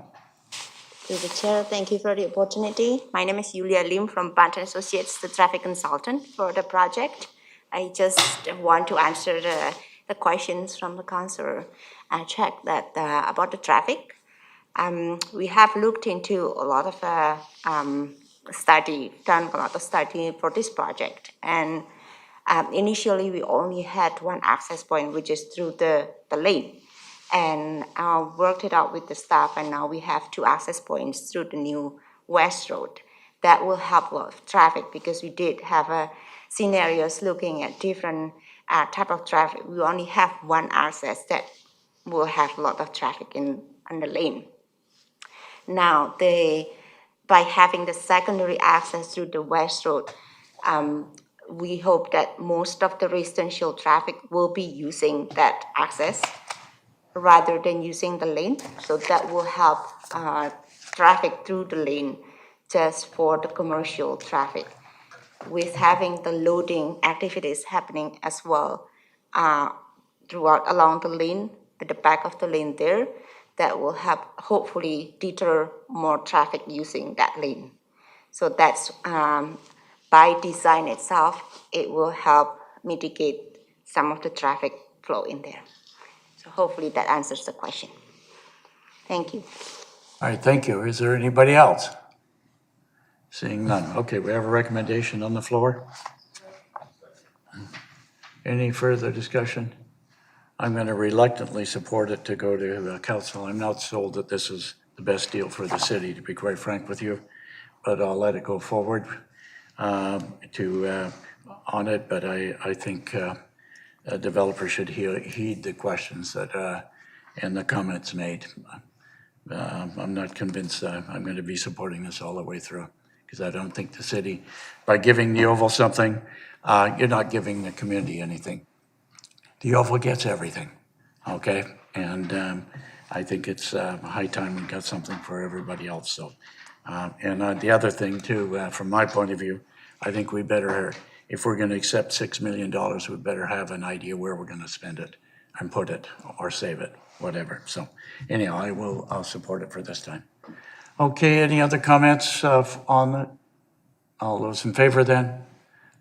To the chair, thank you for the opportunity. My name is Yulia Lim from Banton Associates, the traffic consultant for the project. I just want to answer the questions from the councillor. I checked that about the traffic. We have looked into a lot of done a lot of study for this project. And initially, we only had one access point, which is through the lane. And worked it out with the staff, and now we have 2 access points through the new West Road. That will help a lot of traffic, because we did have scenarios looking at different type of traffic. We only have one access that will have a lot of traffic on the lane. Now, by having the secondary access through the West Road, we hope that most of the residential traffic will be using that access rather than using the lane. So that will help traffic through the lane just for the commercial traffic. With having the loading activities happening as well throughout along the lane, at the back of the lane there, that will help hopefully deter more traffic using that lane. So that's, by design itself, it will help mitigate some of the traffic flow in there. So hopefully that answers the question. Thank you. All right, thank you. Is there anybody else? Seeing none. Okay, we have a recommendation on the floor. Any further discussion? I'm going to reluctantly support it to go to council. I'm not sold that this is the best deal for the city, to be quite frank with you, but I'll let it go forward on it. But I think a developer should heed the questions that and the comments made. I'm not convinced I'm going to be supporting this all the way through, because I don't think the city, by giving the Oval something, you're not giving the community anything. The Oval gets everything, okay? And I think it's high time we got something for everybody else. So, and the other thing too, from my point of view, I think we better, if we're going to accept $6 million, we better have an idea where we're going to spend it and put it or save it, whatever. So anyhow, I'll support it for this time. Okay, any other comments on it? All those in favor then?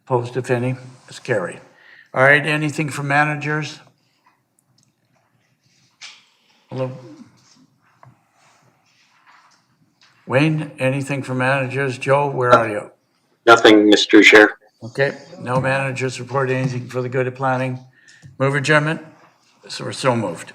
Opposed, if any? It's carried. All right, anything from managers? Hello? Wayne, anything from managers? Joe, where are you? Nothing, Mr. Chair. Okay, no managers report anything for the good of planning. Move adjournment? So we're so moved.